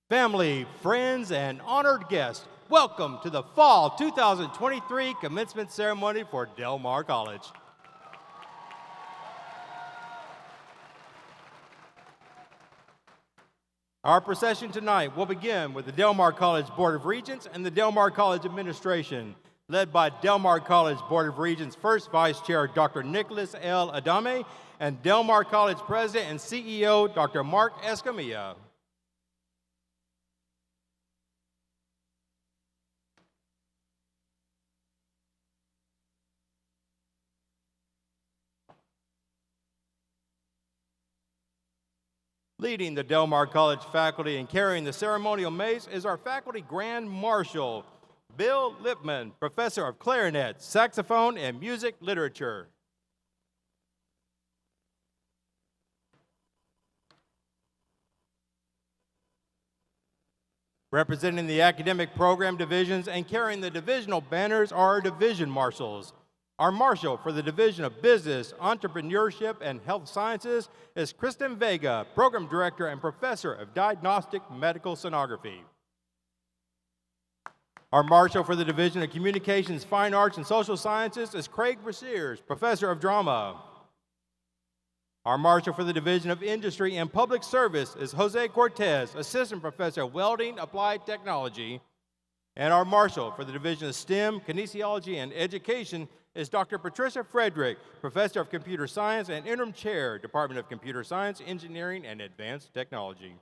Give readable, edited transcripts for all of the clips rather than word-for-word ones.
Family, friends, and honored guests, welcome to the Fall 2023 Commencement Ceremony for Del Mar College. Our procession tonight will begin with the Del Mar College Board of Regents and the Del Mar College Administration, led by Del Mar College Board of Regents First Vice Chair Dr. Nicholas L. Adame and Del Mar College President and CEO Dr. Mark Escamilla. Leading the Del Mar College faculty and carrying the ceremonial mace is our faculty Grand Marshal, Bill Lipman, Professor of Clarinet, Saxophone, and Music Literature. Representing the academic program divisions and carrying the divisional banners are our division marshals. Our marshal for the Division of Business, Entrepreneurship, and Health Sciences is Kristen Vega, Program Director and Professor of Diagnostic Medical Sonography. Our marshal for the Division of Communications, Fine Arts, and Social Sciences is Craig Brashears, Professor of Drama. Our marshal for the Division of Industry and Public Service is Jose Cortez, Assistant Professor of Welding Applied Technology. And our marshal for the Division of STEM, Kinesiology, and Education is Dr. Patricia Frederick, Professor of Computer Science and Interim Chair, Department of Computer Science, Engineering, and Advanced Technology.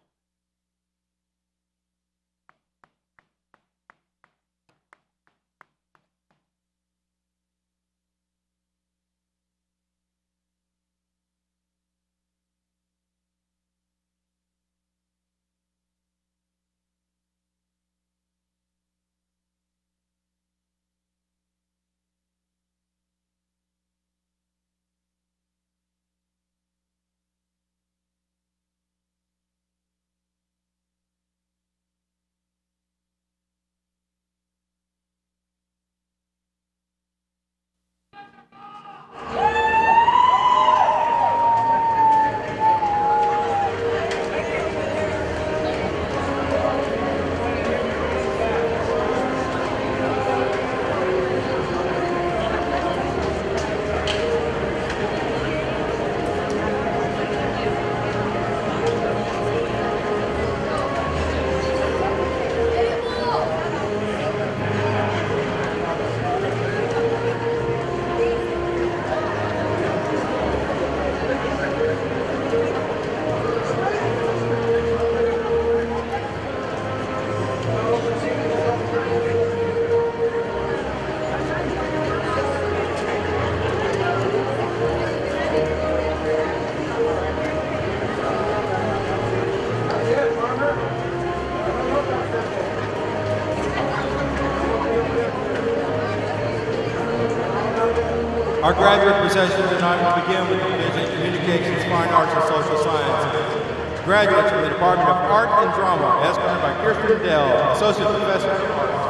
Our graduate procession tonight will begin with the Division of Communications, Fine Arts, and Social Sciences. Graduates from the Department of Art and Drama, escorted by Kirsten Dell, Associate Professor of Arts.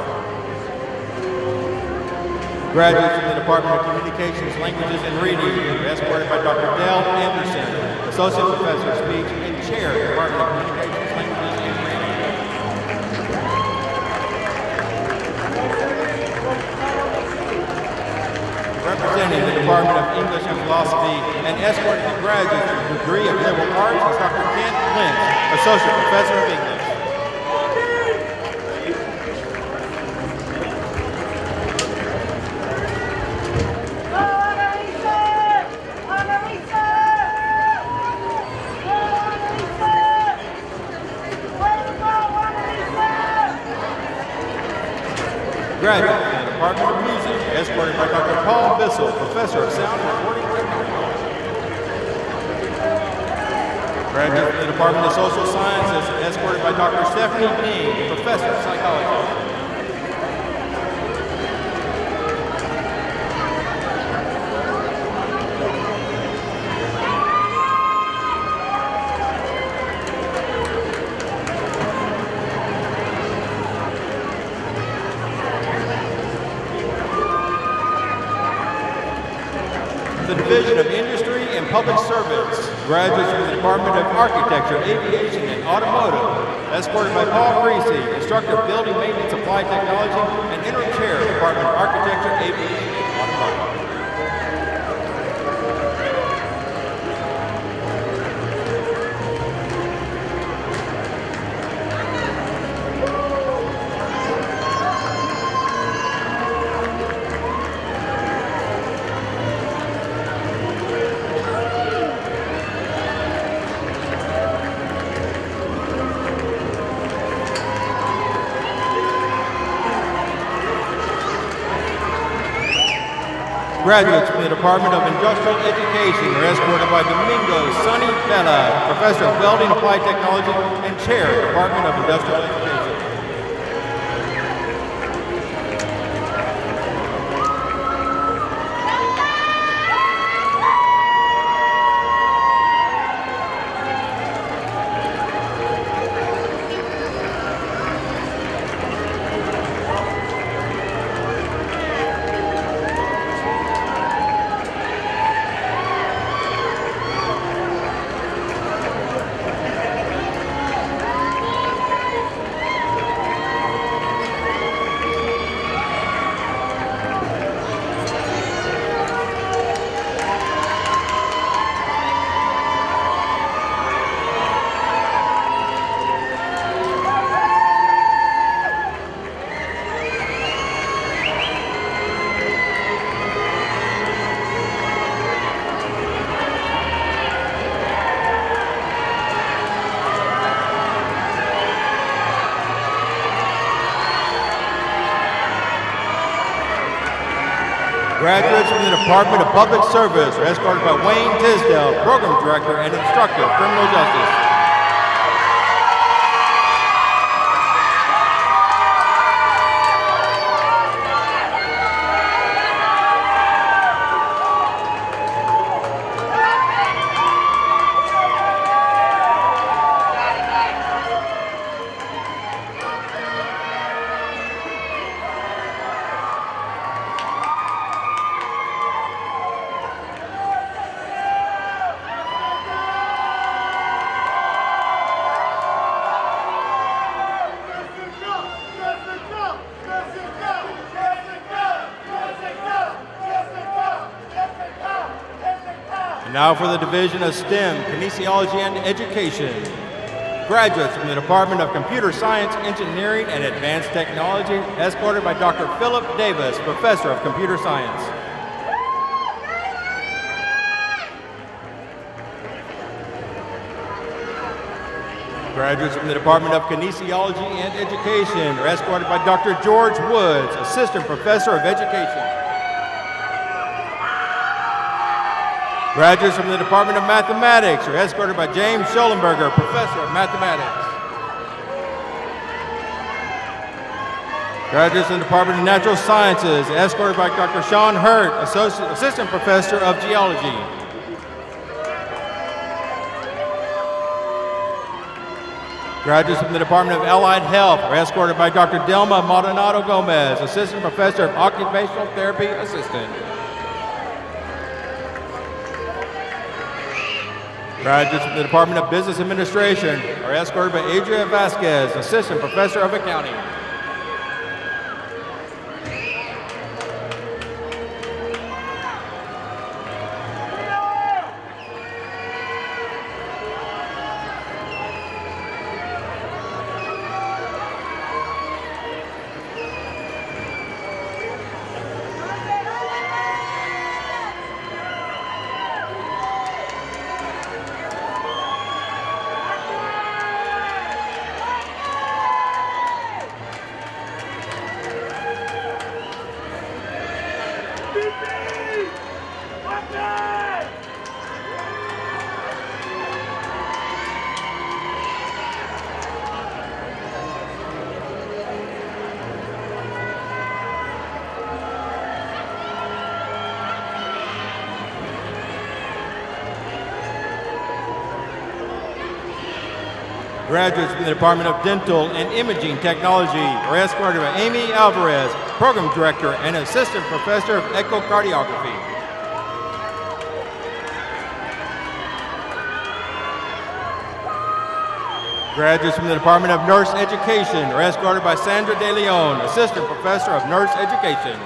Graduates from the Department of Communications, Languages, and Reading, escorted by Dr. Dell Anderson, Associate Professor of Speech and Chair, Department of Communications, Languages, and Reading. Representing the Department of English and Philosophy and escorting the graduates with the degree of Liberal Arts is Dr. Kent Lynch, Associate Professor of English. Graduates from the Department of Music, escorted by Dr. Paul Bissell, Professor of Sound and Recording Technology. Graduates from the Department of Social Sciences, escorted by Dr. Stephanie Dean, Professor of Psychology. The Division of Industry and and Public Service. Graduates from the Department of Architecture, Aviation, and Automotive, escorted by Paul Christi, Instructor of Building Maintenance Applied Technology, and Interim Chair, Department of Architecture, Aviation, and Automotive. Graduates from the Department of Industrial Education are escorted by Domingo Sonny Vela, Professor of Welding Applied Technology and Chair, Department of Industrial Education. Graduates from the Department of Public Service are escorted by Wayne Tisdale, Program Director and Instructor of Criminal Justice. Now for the Division of STEM, Kinesiology and Education. Graduates from the Department of Computer Science, Engineering, and Advanced Technology, escorted by Dr. Philip Davis, Professor of Computer Science. Graduates from the Department of Kinesiology and Education are escorted by Dr. George Woods, Assistant Professor of Education. Graduates from the Department of Mathematics are escorted by James Schollenberger, Professor of Mathematics. Graduates from the Department of Natural Sciences, escorted by Dr. Sean Hurt, Assistant Professor of Geology. Graduates from the Department of Allied Health are escorted by Dr. Delma Maldonado Gomez, Assistant Professor of Occupational Therapy Assistant. Graduates from the Department of Business Administration are escorted by Adria Vasquez, Assistant Professor of Accounting. Graduates from the Department of Dental and Imaging Technology are escorted by Amy Alvarez, Program Director and Assistant Professor of Echocardiography. Graduates from the Department of Nurse Education are escorted by Sandra De Leon, Assistant Professor of Nurse Education.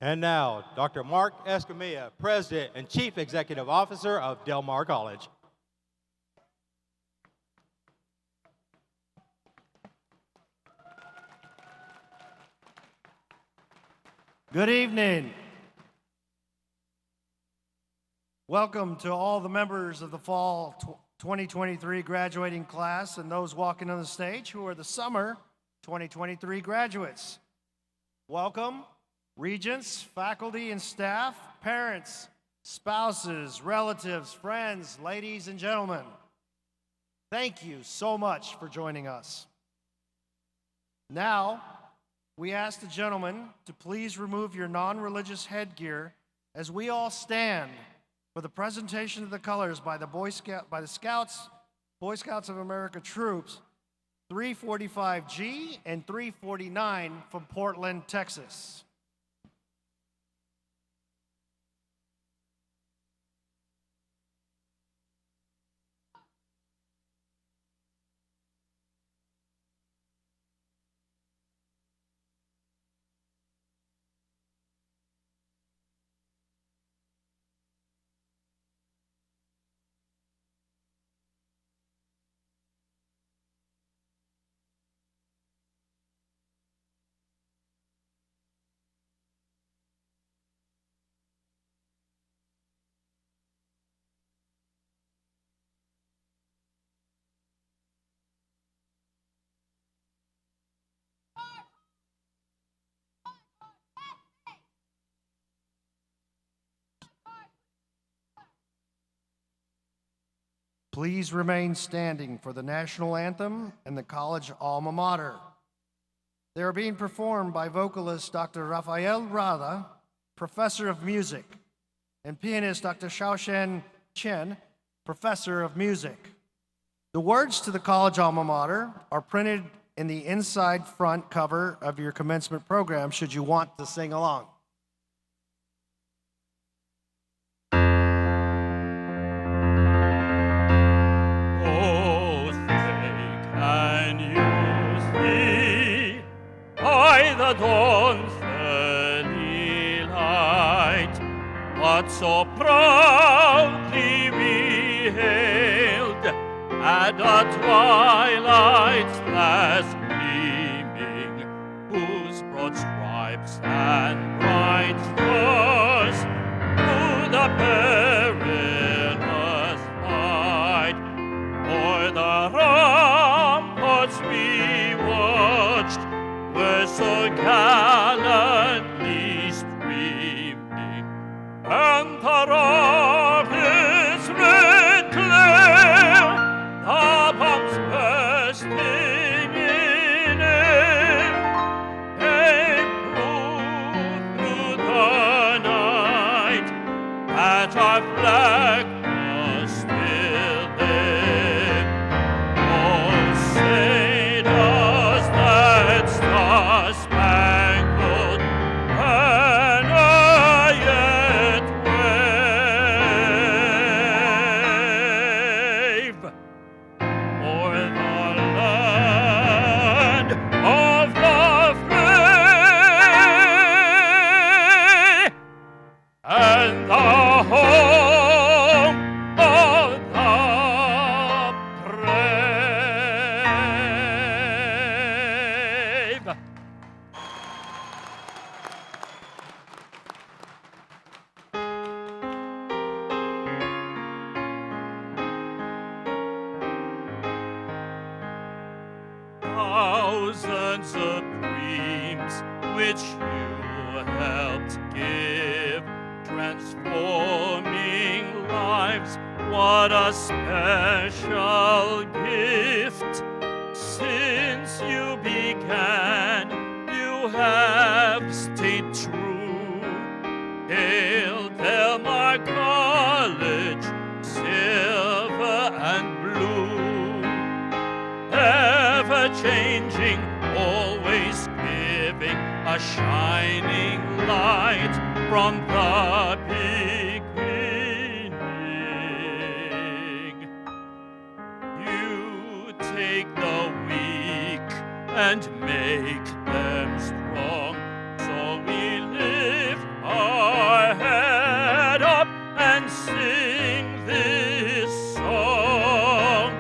And now, Dr. Mark Escamilla, President and Chief Executive Officer of Del Mar College. Good evening. Welcome to all the members of the Fall 2023 graduating class and those walking on the stage who are the Summer 2023 graduates. Welcome, regents, faculty and staff, parents, spouses, relatives, friends, ladies and gentlemen. Thank you so much for joining us. Now, we ask the gentlemen to please remove your non-religious headgear as we all stand for the presentation of the colors by the Boy Scouts of America troops 345G and 349 from Portland, Texas. Please remain standing for the national anthem and the college alma mater. They are being performed by vocalist Dr. Raphael Rada, professor of music, and pianist Dr. Shao-Shan Chen, professor of music. The words to the college alma mater are printed in the inside front cover of your commencement program should you want to sing along. The dawn's early light, what so proudly we hailed at the twilight's last gleaming, whose broad stripes and bright stars through the perilous fight o'er the ramparts we watched were so gallantly streaming, and the rocket's red glare, the bombs bursting in air, came through the night, that our flag was still there. Oh, say does that star-spangled banner yet wave o'er the land of the free and the home of the brave. Thousands of dreams which you helped give, transforming lives, what a special gift. since you began, you have stayed true. Hail Del Mar College, silver and blue, ever changing, always giving a shining light from the beginning. You take the weak and make them strong, so we lift our head up and sing this song.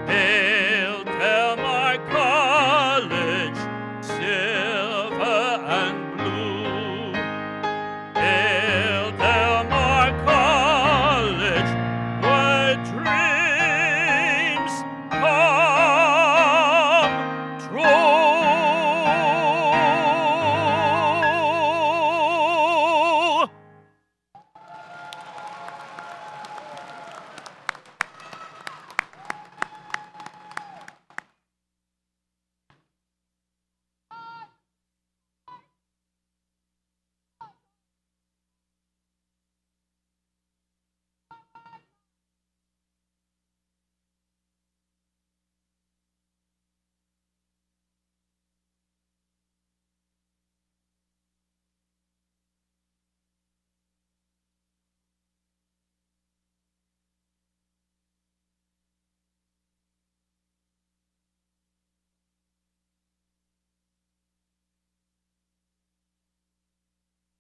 Hail Del Mar College, silver and blue. Hail Del Mar College, where dreams come true.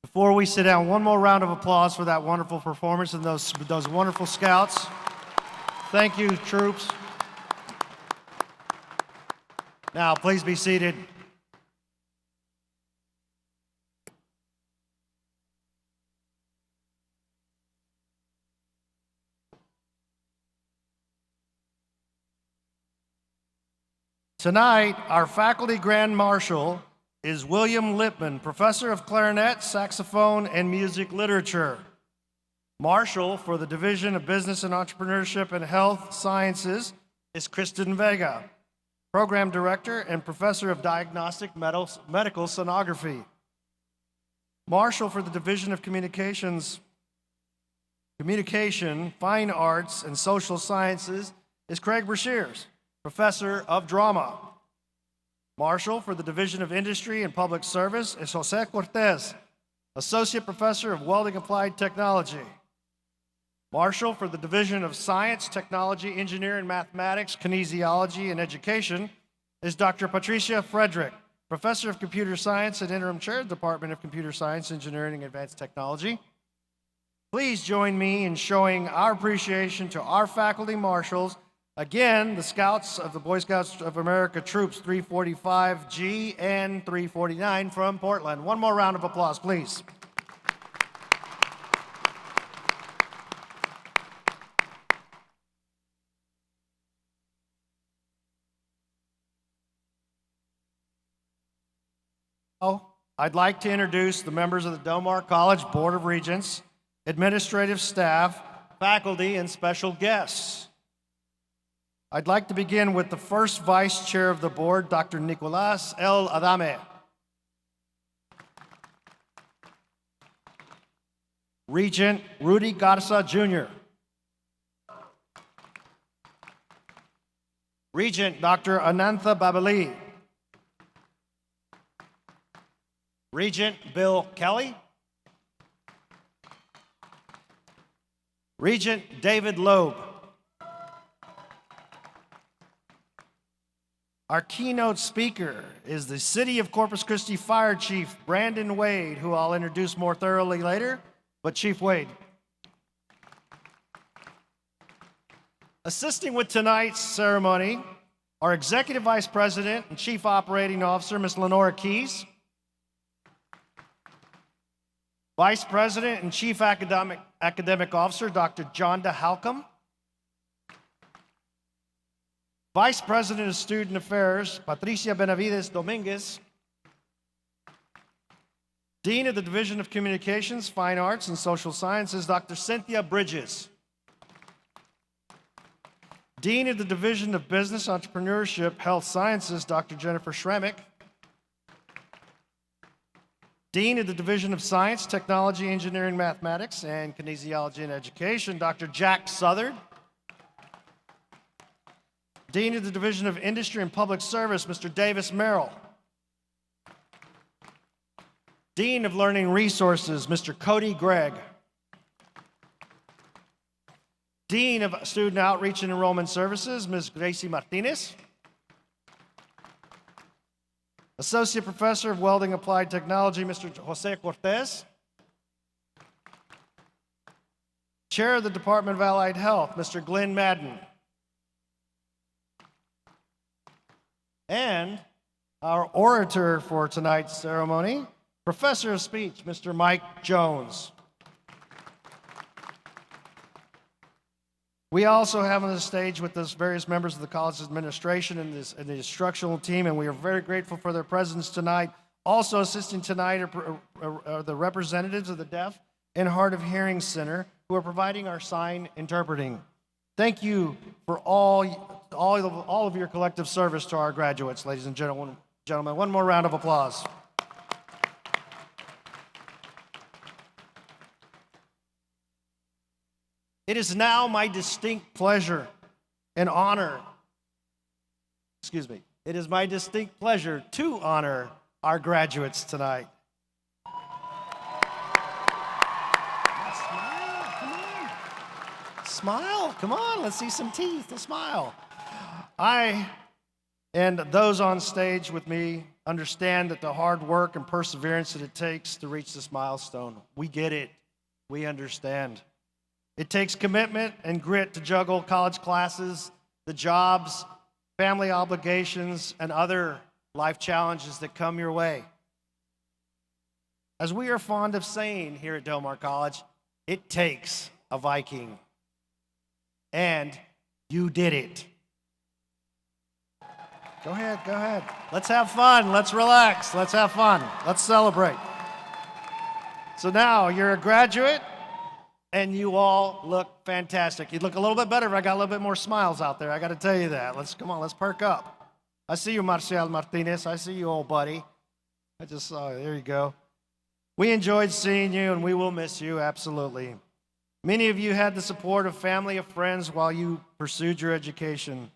Before we sit down, one more round of applause for that wonderful performance and those wonderful scouts. Thank you, troops. Now, please be seated. Tonight, our faculty grand marshal is William Lippman, professor of clarinet, saxophone, and music literature. Marshal for the Division of Business and Entrepreneurship and Health Sciences is Kristen Vega, program director and professor of diagnostic medical sonography. Marshal for the Division of Communication, Fine Arts, and Social Sciences is Craig Brashears, professor of drama. Marshal for the Division of Industry and Public Service is Jose Cortez, associate professor of Welding Applied Technology. Marshal for the Division of Science, Technology, Engineering, Mathematics, Kinesiology, and Education is Dr. Patricia Frederick, professor of Computer Science and interim chair of the Department of Computer Science, Engineering, and Advanced Technology. Please join me in showing our appreciation to our faculty marshals. Again, the Scouts of the Boy Scouts of America Troops 345G and 349 from Portland. One more round of applause, please. I'd like to introduce the members of the Del Mar College Board of Regents, administrative staff, faculty, and special guests. I'd like to begin with the first vice chair of the board, Dr. Nicolas L. Adame. Regent Rudy Garza, Jr. Regent Dr. Anantha Babali. Regent Bill Kelly. Regent David Loeb. Our keynote speaker is the City of Corpus Christi Fire Chief, Brandon Wade, who I'll introduce more thoroughly later, but Chief Wade. Assisting with tonight's ceremony, our Executive Vice President and Chief Operating Officer, Ms. Lenora Keys, Vice President and Chief Academic Officer, Dr. Jonda Halcomb, Vice President of Student Affairs, Patricia Benavides Dominguez, Dean of the Division of Communications, Fine Arts, and Social Sciences, Dr. Cynthia Bridges, Dean of the Division of Business, Entrepreneurship, Health Sciences, Dr. Jennifer Schremick. Dean of the Division of Science, Technology, Engineering, Mathematics, and Kinesiology and Education, Dr. Jack Southard. Dean of the Division of Industry and Public Service, Mr. Davis Merrill. Dean of Learning Resources, Mr. Cody Gregg. Dean of Student Outreach and Enrollment Services, Ms. Gracie Martinez. Associate Professor of Welding Applied Technology, Mr. Jose Cortez. Chair of the Department of Allied Health, Mr. Glenn Madden. And our orator for tonight's ceremony, Professor of Speech, Mr. Mike Jones. We also have on the stage with us various members of the college's administration and the instructional team, and we are very grateful for their presence tonight. Also assisting tonight are the representatives of the Deaf and Hard of Hearing Center, who are providing our sign interpreting. Thank you for all of your collective service to our graduates, ladies and gentlemen. One more round of applause. It is now my distinct pleasure and honor, it is my distinct pleasure to honor our graduates tonight. Smile, come on, let's see some teeth, a smile. I and those on stage with me understand that the hard work and perseverance that it takes to reach this milestone. We get it, we understand. It takes commitment and grit to juggle college classes, the jobs, family obligations, and other life challenges that come your way. As we are fond of saying here at Del Mar College, it takes a Viking. And you did it. Go ahead. Let's have fun. Let's relax. Let's have fun. Let's celebrate. So now you're a graduate, and you all look fantastic. You'd look a little bit better if I got a little bit more smiles out there. I got to tell you that. Let's perk up. I see you, Marcial Martinez. I see you, old buddy. I just saw you. There you go. We enjoyed seeing you, and we will miss you, absolutely. Many of you had the support of family, of friends while you pursued your education.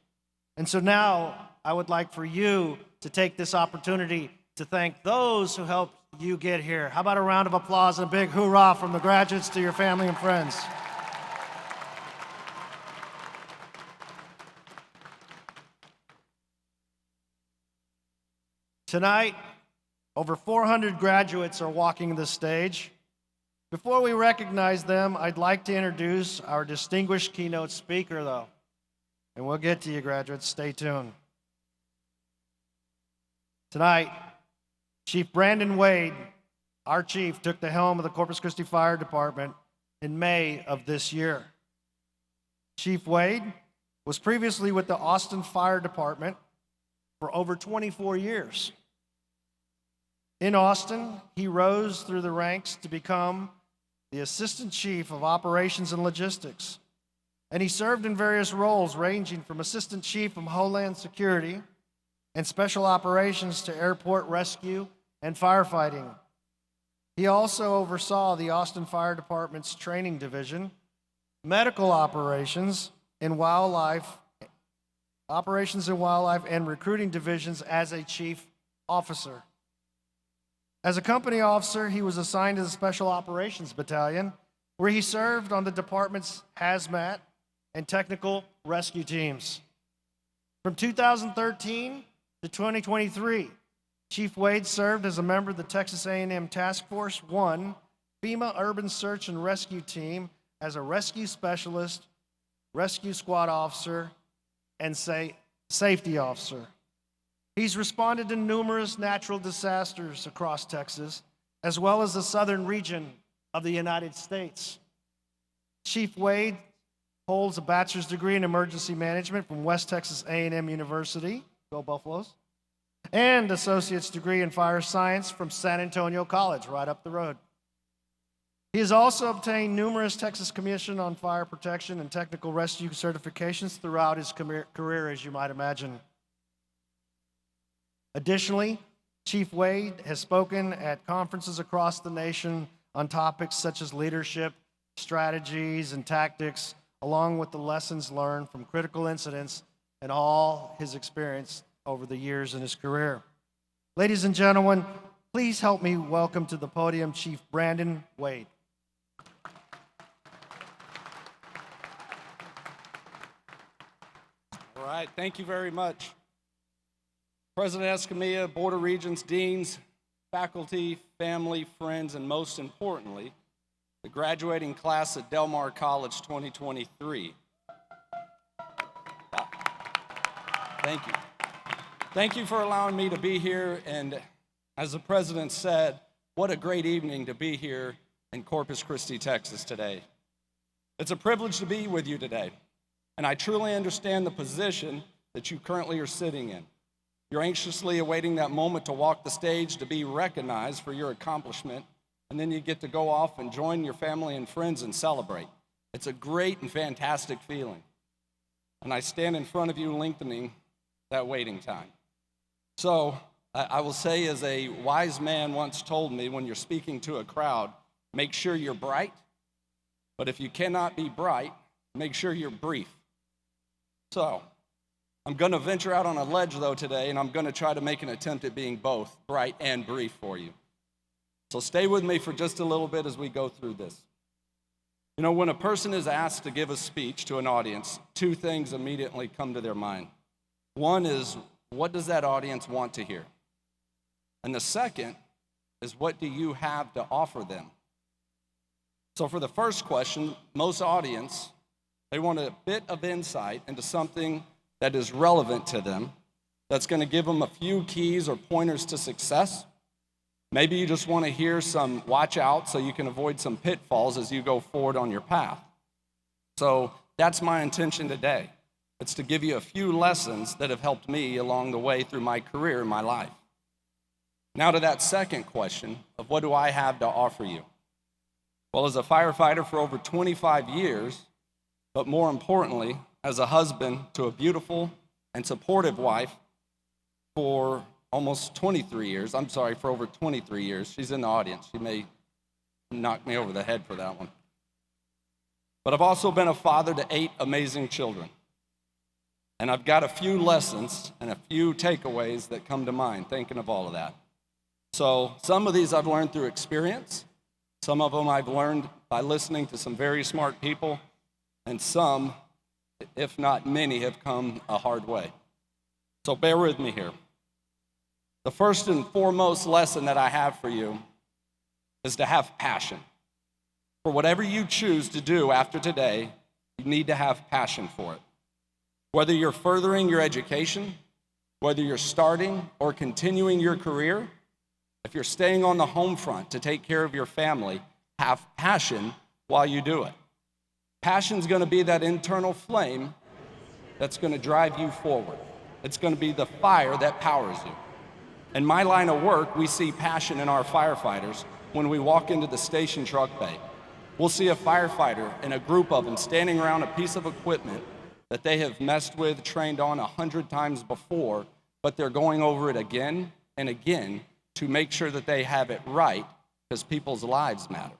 And so now I would like for you to take this opportunity to thank those who helped you get here. How about a round of applause and a big hoorah from the graduates to your family and friends? Tonight, over 400 graduates are walking the stage. Before we recognize them, I'd like to introduce our distinguished keynote speaker, though. And we'll get to you, graduates. Stay tuned. Tonight, Chief Brandon Wade, our chief, took the helm of the Corpus Christi Fire Department in May of this year. Chief Wade was previously with the Austin Fire Department for over 24 years. In Austin, he rose through the ranks to become the Assistant Chief of Operations and Logistics, and he served in various roles ranging from Assistant Chief of Homeland Security and Special Operations to Airport Rescue and Firefighting. He also oversaw the Austin Fire Department's Training Division, Medical Operations and Wildlife and Recruiting Divisions as a Chief Officer. As a company officer, he was assigned to the Special Operations Battalion, where he served on the department's hazmat and technical rescue teams. From 2013 to 2023, Chief Wade served as a member of the Texas A&M Task Force 1 FEMA Urban Search and Rescue Team as a rescue specialist, rescue squad officer, and safety officer. He's responded to numerous natural disasters across Texas, as well as the southern region of the United States. Chief Wade holds a bachelor's degree in emergency management from West Texas A&M University, go Buffaloes, and associate's degree in fire science from San Antonio College, right up the road. He has also obtained numerous Texas Commission on Fire Protection and Technical Rescue certifications throughout his career, as you might imagine. Additionally, Chief Wade has spoken at conferences across the nation on topics such as leadership, strategies, and tactics, along with the lessons learned from critical incidents and all his experience over the years in his career. Ladies and gentlemen, please help me welcome to the podium Chief Brandon Wade. All right, thank you very much. President Escamilla, Board of Regents, deans, faculty, family, friends, and most importantly, the graduating class at Del Mar College 2023. Thank you. Thank you for allowing me to be here, and as the president said, what a great evening to be here in Corpus Christi, Texas today. It's a privilege to be with you today, and I truly understand the position that you currently are sitting in. You're anxiously awaiting that moment to walk the stage to be recognized for your accomplishment, and then you get to go off and join your family and friends and celebrate. It's a great and fantastic feeling. And I stand in front of you lengthening that waiting time. So I will say, as a wise man once told me, when you're speaking to a crowd, make sure you're bright, but if you cannot be bright, make sure you're brief. So I'm going to venture out on a ledge, though, today, and I'm going to try to make an attempt at being both bright and brief for you. So stay with me for just a little bit as we go through this. You know, when a person is asked to give a speech to an audience, two things immediately come to their mind. One is, what does that audience want to hear? And the second is, what do you have to offer them? So for the first question, most audience, they want a bit of insight into something that is relevant to them, that's going to give them a few keys or pointers to success. Maybe you just want to hear some watch out so you can avoid some pitfalls as you go forward on your path. So that's my intention today. It's to give you a few lessons that have helped me along the way through my career and my life. Now to that second question of what do I have to offer you? Well, as a firefighter for over 25 years, but more importantly, as a husband to a beautiful and supportive wife for almost 23 years. I'm sorry, for over 23 years. She's in the audience. She may knock me over the head for that one. But I've also been a father to 8 amazing children. And I've got a few lessons and a few takeaways that come to mind thinking of all of that. So some of these I've learned through experience. Some of them I've learned by listening to some very smart people. And some, if not many, have come a hard way. So bear with me here. The first and foremost lesson that I have for you is to have passion. For whatever you choose to do after today, you need to have passion for it. Whether you're furthering your education, whether you're starting or continuing your career, if you're staying on the home front to take care of your family, have passion while you do it. Passion's going to be that internal flame that's going to drive you forward. It's going to be the fire that powers you. In my line of work, we see passion in our firefighters when we walk into the station truck bay. We'll see a firefighter and a group of them standing around a piece of equipment that they have messed with, trained on 100 times before, but they're going over it again and again to make sure that they have it right, because people's lives matter.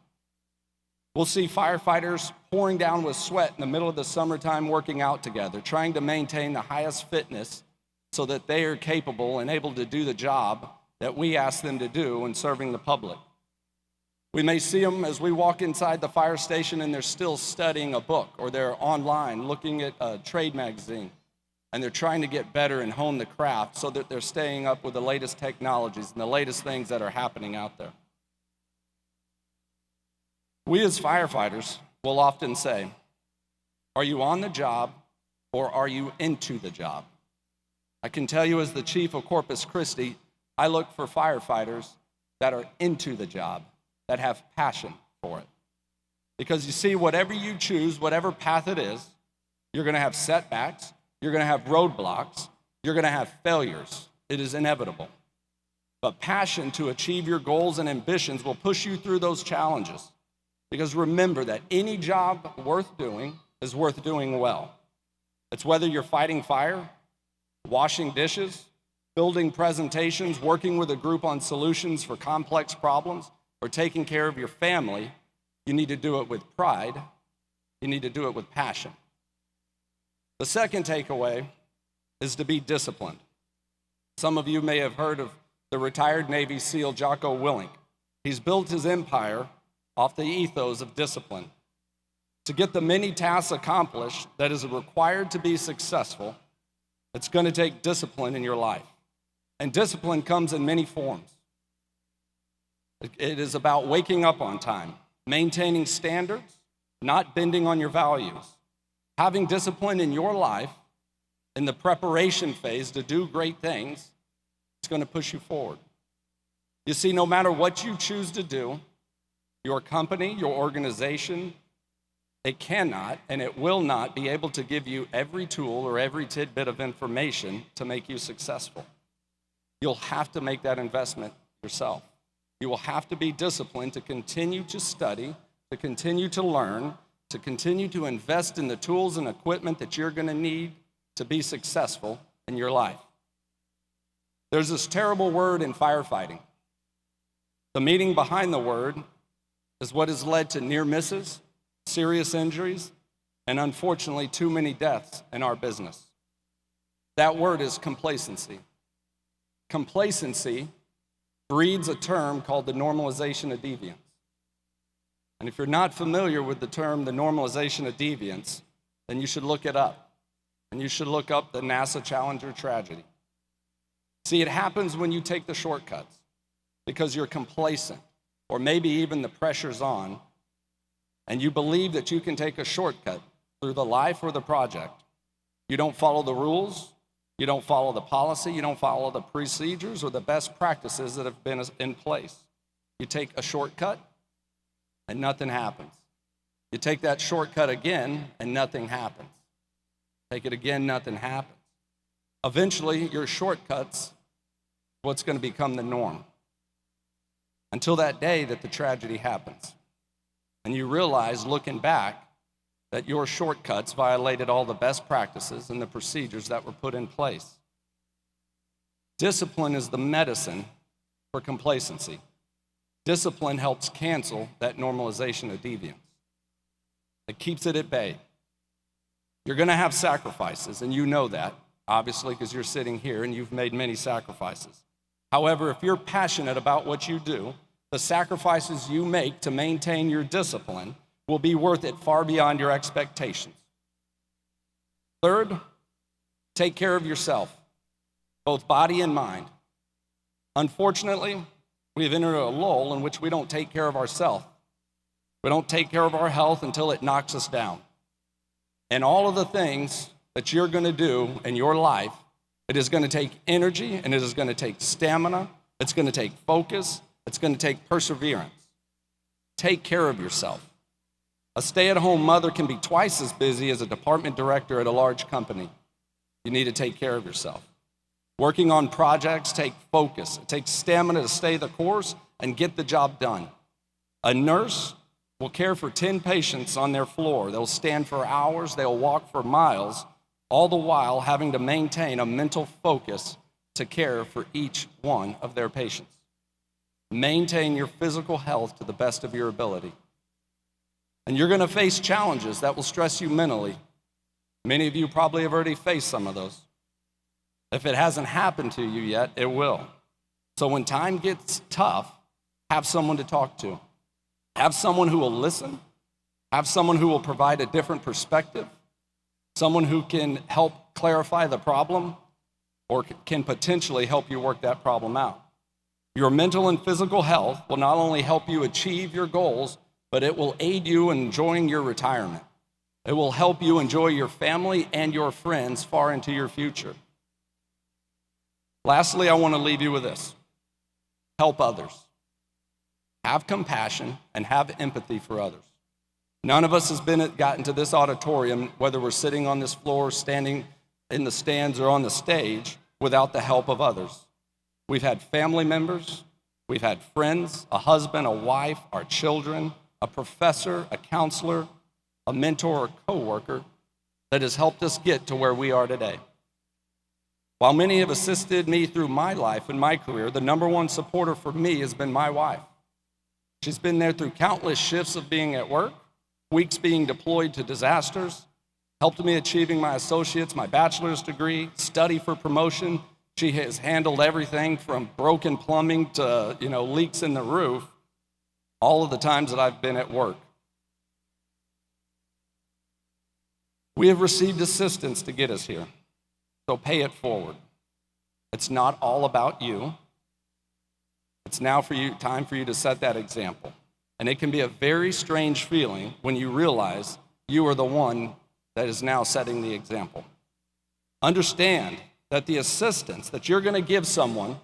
We'll see firefighters pouring down with sweat in the middle of the summertime working out together, trying to maintain the highest fitness so that they are capable and able to do the job that we ask them to do in serving the public. We may see them as we walk inside the fire station and they're still studying a book, or they're online looking at a trade magazine, and they're trying to get better and hone the craft so that they're staying up with the latest technologies and the latest things that are happening out there. We as firefighters will often say, are you on the job or are you into the job? I can tell you, as the chief of Corpus Christi, I look for firefighters that are into the job, that have passion for it. Because you see, whatever you choose, whatever path it is, you're going to have setbacks, you're going to have roadblocks, you're going to have failures. It is inevitable. But passion to achieve your goals and ambitions will push you through those challenges. Because remember that any job worth doing is worth doing well. It's whether you're fighting fire, washing dishes, building presentations, working with a group on solutions for complex problems, or taking care of your family, you need to do it with pride. You need to do it with passion. The second takeaway is to be disciplined. Some of you may have heard of the retired Navy SEAL Jocko Willink. He's built his empire off the ethos of discipline. To get the many tasks accomplished that is required to be successful, it's going to take discipline in your life. And discipline comes in many forms. It is about waking up on time, maintaining standards, not bending on your values. Having discipline in your life, in the preparation phase to do great things, it's going to push you forward. You see, no matter what you choose to do, your company, your organization, it cannot and it will not be able to give you every tool or every tidbit of information to make you successful. You'll have to make that investment yourself. You will have to be disciplined to continue to study, to continue to learn, to continue to invest in the tools and equipment that you're going to need to be successful in your life. There's this terrible word in firefighting. The meaning behind the word is what has led to near misses, serious injuries, and unfortunately too many deaths in our business. That word is complacency. Complacency breeds a term called the normalization of deviance. And if you're not familiar with the term the normalization of deviance, then you should look it up. And you should look up the NASA Challenger tragedy. See, it happens when you take the shortcuts because you're complacent, or maybe even the pressure's on, and you believe that you can take a shortcut through the life or the project. You don't follow the rules, you don't follow the policy, you don't follow the procedures or the best practices that have been in place. You take a shortcut and nothing happens. You take that shortcut again and nothing happens. Take it again, nothing happens. Eventually, your shortcuts, what's going to become the norm. Until that day that the tragedy happens. And you realize, looking back, that your shortcuts violated all the best practices and the procedures that were put in place. Discipline is the medicine for complacency. Discipline helps cancel that normalization of deviance. It keeps it at bay. You're going to have sacrifices, and you know that, obviously, because you're sitting here and you've made many sacrifices. However, if you're passionate about what you do, the sacrifices you make to maintain your discipline will be worth it far beyond your expectations. Third, take care of yourself, both body and mind. Unfortunately, we've entered a lull in which we don't take care of ourselves. We don't take care of our health until it knocks us down. And all of the things that you're going to do in your life, it is going to take energy, and it is going to take stamina, it's going to take focus, it's going to take perseverance. Take care of yourself. A stay-at-home mother can be twice as busy as a department director at a large company. You need to take care of yourself. Working on projects takes focus. It takes stamina to stay the course and get the job done. A nurse will care for 10 patients on their floor. They'll stand for hours, they'll walk for miles, all the while having to maintain a mental focus to care for each one of their patients. Maintain your physical health to the best of your ability. And you're going to face challenges that will stress you mentally. Many of you probably have already faced some of those. If it hasn't happened to you yet, it will. So when time gets tough, have someone to talk to. Have someone who will listen. Have someone who will provide a different perspective. Someone who can help clarify the problem or can potentially help you work that problem out. Your mental and physical health will not only help you achieve your goals, but it will aid you in enjoying your retirement. It will help you enjoy your family and your friends far into your future. Lastly, I want to leave you with this. Help others. Have compassion and have empathy for others. None of us has gotten to this auditorium, whether we're sitting on this floor, standing in the stands, or on the stage, without the help of others. We've had family members, we've had friends, a husband, a wife, our children, a professor, a counselor, a mentor, or coworker that has helped us get to where we are today. While many have assisted me through my life and my career, the number one supporter for me has been my wife. She's been there through countless shifts of being at work, weeks being deployed to disasters, helped me achieving my associate's, my bachelor's degree, study for promotion. She has handled everything from broken plumbing to, leaks in the roof, all of the times that I've been at work. We have received assistance to get us here, so pay it forward. It's not all about you. It's now time for you to set that example. And it can be a very strange feeling when you realize you are the one that is now setting the example. Understand that the assistance that you're going to give someone,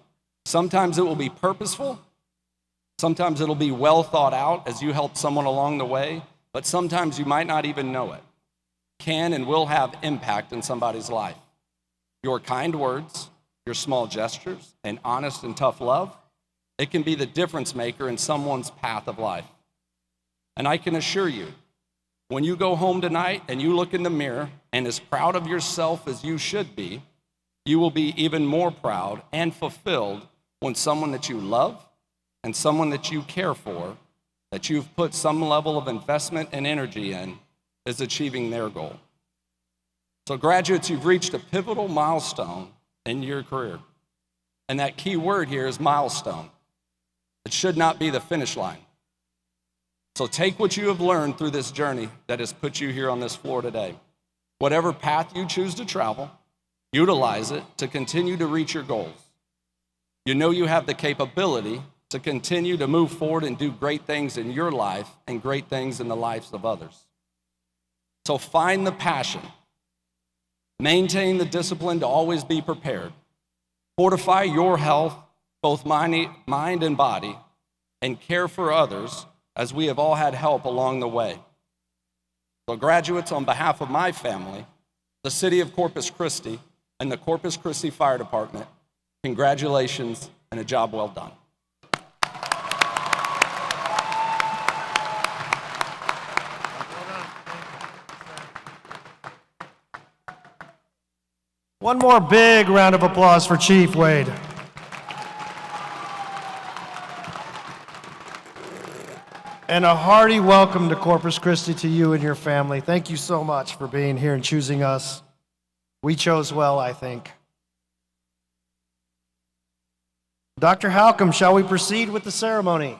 sometimes it will be purposeful, sometimes it'll be well thought out as you help someone along the way, but sometimes you might not even know it. Can and will have impact in somebody's life. Your kind words, your small gestures, and honest and tough love, it can be the difference maker in someone's path of life. And I can assure you, when you go home tonight and you look in the mirror and as proud of yourself as you should be, you will be even more proud and fulfilled when someone that you love and someone that you care for, that you've put some level of investment and energy in, is achieving their goal. So graduates, you've reached a pivotal milestone in your career. And that key word here is milestone. It should not be the finish line. So take what you have learned through this journey that has put you here on this floor today. Whatever path you choose to travel, utilize it to continue to reach your goals. You know you have the capability to continue to move forward and do great things in your life and great things in the lives of others. So find the passion. Maintain the discipline to always be prepared. Fortify your health, both mind and body, and care for others, as we have all had help along the way. So graduates, on behalf of my family, the city of Corpus Christi, and the Corpus Christi Fire Department, congratulations and a job well done. One more big round of applause for Chief Wade. And a hearty welcome to Corpus Christi to you and your family. Thank you so much for being here and choosing us. We chose well, I think. Dr. Halcomb, shall we proceed with the ceremony?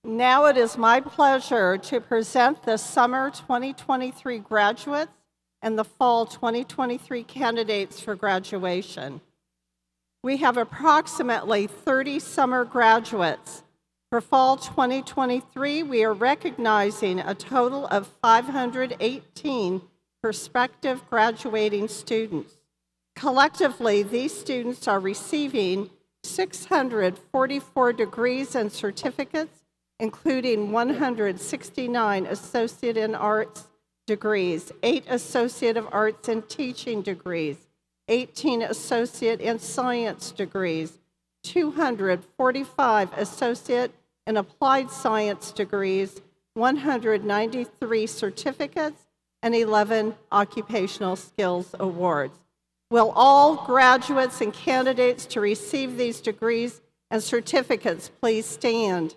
Now it is my pleasure to present the summer 2023 graduates and the fall 2023 candidates for graduation. We have approximately 30 summer graduates. For fall 2023, we are recognizing a total of 518 prospective graduating students. Collectively, these students are receiving 644 degrees and certificates, including 169 Associate in Arts degrees, 8 Associate of Arts in Teaching degrees, 18 Associate in Science degrees, 245 Associate in Applied Science degrees, 193 certificates, and 11 Occupational Skills Awards. Will all graduates and candidates to receive these degrees and certificates please stand?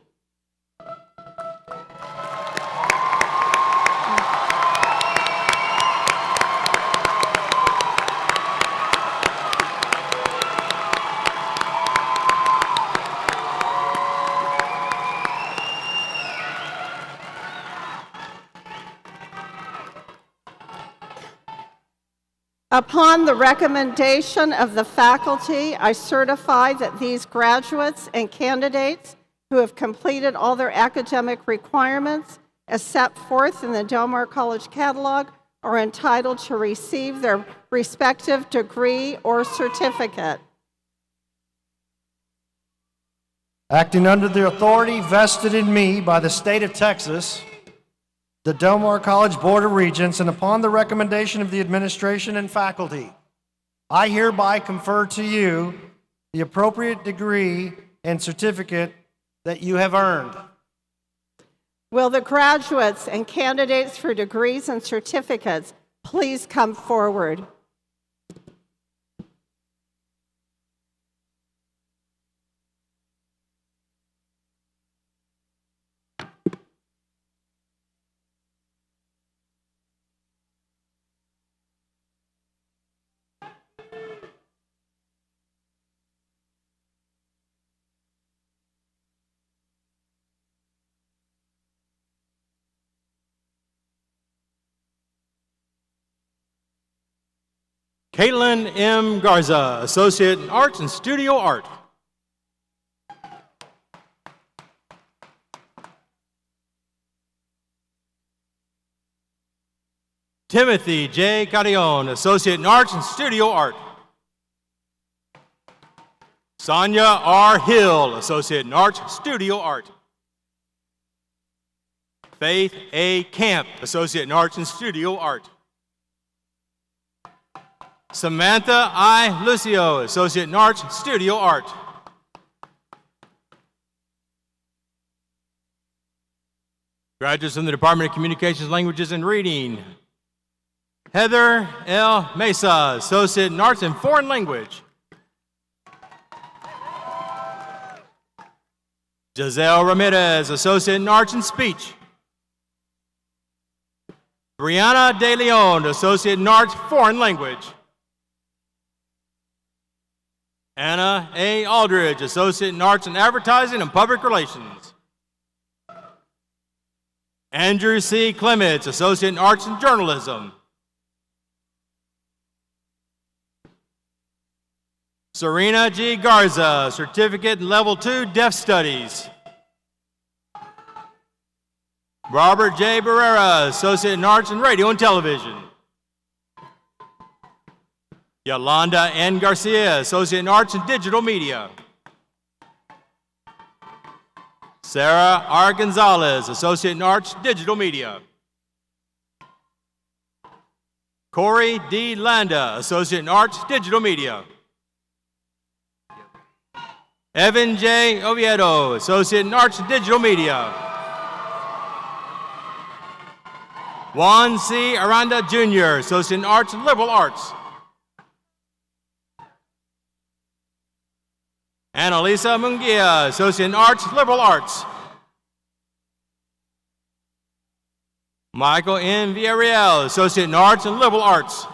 Upon the recommendation of the faculty, I certify that these graduates and candidates who have completed all their academic requirements as set forth in the Del Mar College catalog are entitled to receive their respective degree or certificate. Acting under the authority vested in me by the state of Texas, the Del Mar College Board of Regents, and upon the recommendation of the administration and faculty, I hereby confer to you the appropriate degree and certificate that you have earned. Will the graduates and candidates for degrees and certificates please come forward? Caitlin M. Garza, Associate in Arts and Studio Art. Timothy J. Carrion, Associate in Arts and Studio Art. Sonia R. Hill, Associate in Arts, Studio Art. Faith A. Camp, Associate in Arts and Studio Art. Samantha I. Lucio, Associate in Arts, Studio Art. Graduates from the Department of Communications, Languages, and Reading. Heather L. Mesa, Associate in Arts and Foreign Language. Giselle Ramirez, Associate in Arts and Speech. Brianna De Leon, Associate in Arts, Foreign Language. Anna A. Aldridge, Associate in Arts and Advertising and Public Relations. Andrew C. Clements, Associate in Arts and Journalism. Serena G. Garza, Certificate in Level 2, Deaf Studies. Robert J. Barrera, Associate in Arts and Radio and Television. Yolanda N. Garcia, Associate in Arts and Digital Media. Sarah R. Gonzalez, Associate in Arts, Digital Media. Corey D. Landa, Associate in Arts, Digital Media. Evan J. Oviedo, Associate in Arts and Digital Media. Juan C. Aranda Jr., Associate in Arts and Liberal Arts. Annalisa Munguia, Associate in Arts, Liberal Arts. Michael N. Villarreal, Associate in Arts and Liberal Arts.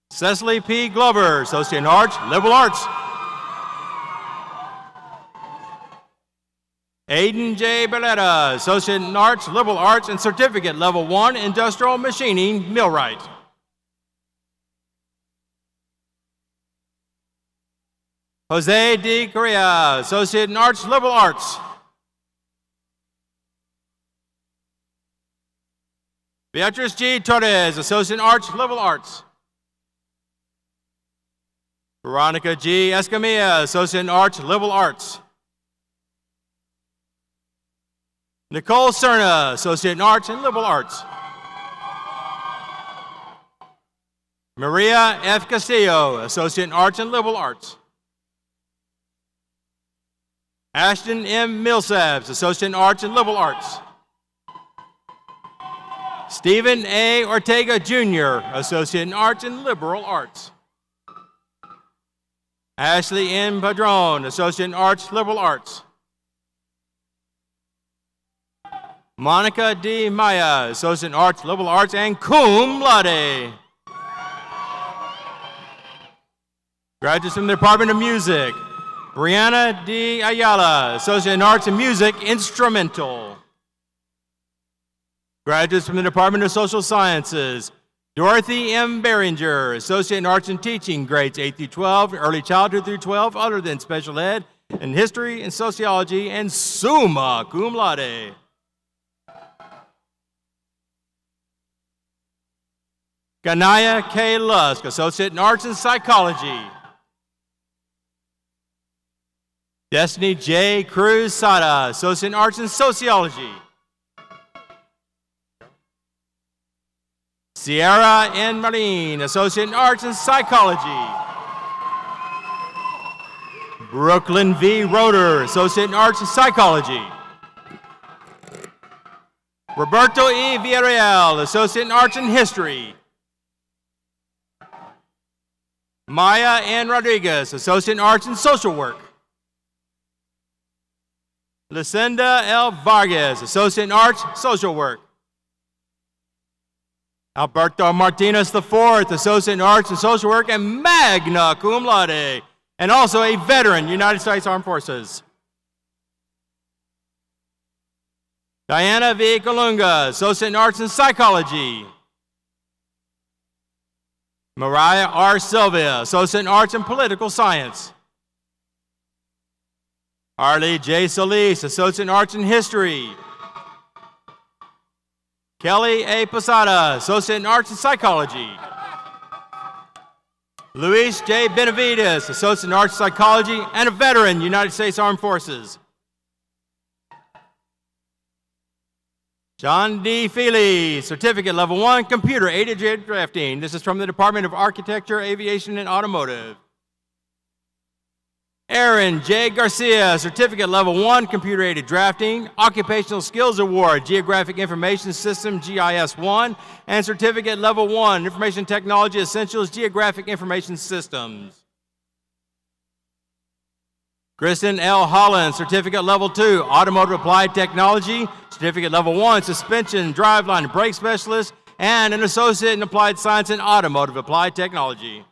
Cecily P. Glover, Associate in Arts, Liberal Arts. Aiden J. Beretta, Associate in Arts, Liberal Arts, and Certificate Level 1, Industrial Machining, Millwright. Jose D. Correa, Associate in Arts, Liberal Arts. Beatrice G. Torres, Associate in Arts, Liberal Arts. Veronica G. Escamilla, Associate in Arts, Liberal Arts. Nicole Cerna, Associate in Arts and Liberal Arts. Maria F. Castillo, Associate in Arts and Liberal Arts. Ashton M. Millsaps, Associate in Arts and Liberal Arts. Stephen A. Ortega, Jr., Associate in Arts and Liberal Arts. Ashley N. Padron, Associate in Arts, Liberal Arts. Monica D. Maya, Associate in Arts, Liberal Arts, and cum laude. Graduates from the Department of Music. Brianna D. Ayala, Associate in Arts and Music, Instrumental. Graduates from the Department of Social Sciences. Dorothy M. Behringer, Associate in Arts and Teaching, grades 8 through 12, early childhood through 12, other than special ed, and history and sociology, and summa cum laude. Kanaya K. Lusk, Associate in Arts and Psychology. Destiny J. Cruz Sada, Associate in Arts and Sociology. Sierra N. Marine, Associate in Arts and Psychology. Brooklyn V. Roeder, Associate in Arts and Psychology. Roberto E. Villarreal, Associate in Arts and History. Maya N. Rodriguez, Associate in Arts and Social Work. Lucinda L. Vargas, Associate in Arts, Social Work. Alberto Martinez IV, Associate in Arts and Social Work and magna cum laude, and also a veteran, United States Armed Forces. Diana V. Colunga, Associate in Arts and Psychology. Mariah R. Sylvia, Associate in Arts and Political Science. Arlie J. Solis, Associate in Arts and History. Kelly A. Posada, Associate in Arts and Psychology. Luis J. Benavides, Associate in Arts and Psychology and a veteran, United States Armed Forces. John D. Feely, Certificate Level 1, Computer Aided Drafting. This is from the Department of Architecture, Aviation, and Automotive. Aaron J. Garcia, Certificate Level 1, Computer Aided Drafting, Occupational Skills Award, Geographic Information System, GIS 1, and Certificate Level 1, Information Technology Essentials, Geographic Information Systems. Kristen L. Holland, Certificate Level 2, Automotive Applied Technology, Certificate Level 1, Suspension, Driveline, and Brake Specialist, and an Associate in Applied Science and Automotive Applied Technology.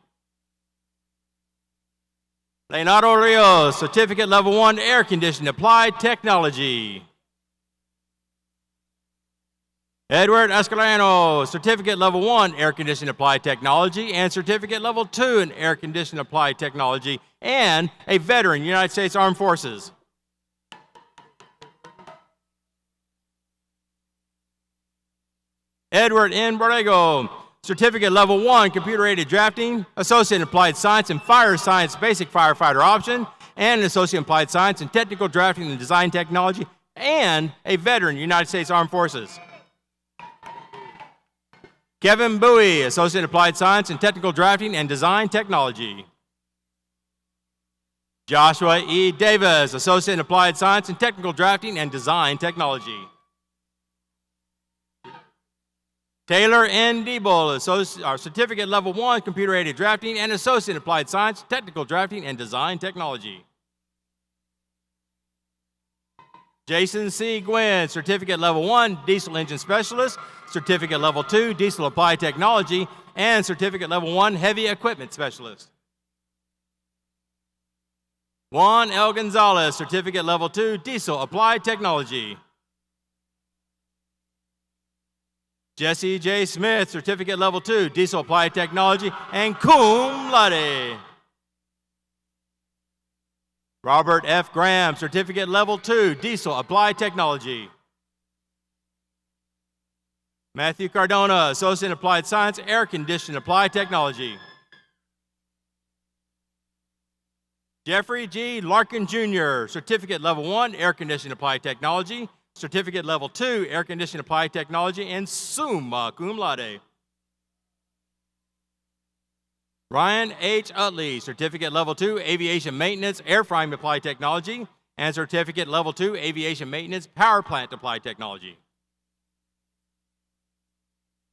Leonardo Rios, Certificate Level 1, Air Conditioning Applied Technology. Edward Escalano, Certificate Level 1, Air Conditioning Applied Technology, and Certificate Level 2 in Air Conditioning Applied Technology, and a veteran, United States Armed Forces. Edward N. Borrego, Certificate Level 1, Computer Aided Drafting, Associate in Applied Science and Fire Science Basic Firefighter Option, and an Associate in Applied Science and Technical Drafting and Design Technology, and a veteran, United States Armed Forces. Kevin Bowie, Associate in Applied Science and Technical Drafting and Design Technology. Joshua E. Davis, Associate in Applied Science and Technical Drafting and Design Technology. Taylor N. Diebel, Certificate Level 1, Computer Aided Drafting and Associate in Applied Science, Technical Drafting and Design Technology. Jason C. Gwynn, Certificate Level 1, Diesel Engine Specialist, Certificate Level 2, Diesel Applied Technology, and Certificate Level 1, Heavy Equipment Specialist. Juan L. Gonzalez, Certificate Level 2, Diesel Applied Technology. Jesse J. Smith, Certificate Level 2, Diesel Applied Technology, and cum laude. Robert F. Graham, Certificate Level 2, Diesel Applied Technology. Matthew Cardona, Associate in Applied Science, Air Conditioning Applied Technology. Jeffrey G. Larkin Jr., Certificate Level 1, Air Conditioning Applied Technology. Certificate Level 2, Air Conditioning Applied Technology, and summa cum laude. Ryan H. Utley, Certificate Level 2, Aviation Maintenance, Airframe Applied Technology, and Certificate Level 2, Aviation Maintenance, Power Plant Applied Technology.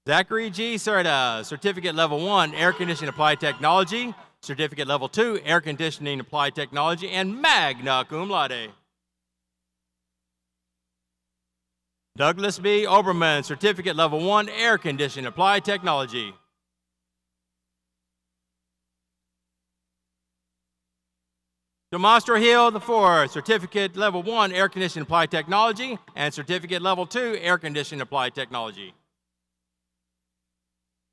Zachary G. Serta, Certificate Level 1, Air Conditioning Applied Technology, Certificate Level 2, Air Conditioning Applied Technology, and magna cum laude. Douglas B. Oberman, Certificate Level 1, Air Conditioning Applied Technology. Tomas Trujillo IV, Certificate Level 1, Air Conditioning Applied Technology, and Certificate Level 2, Air Conditioning Applied Technology.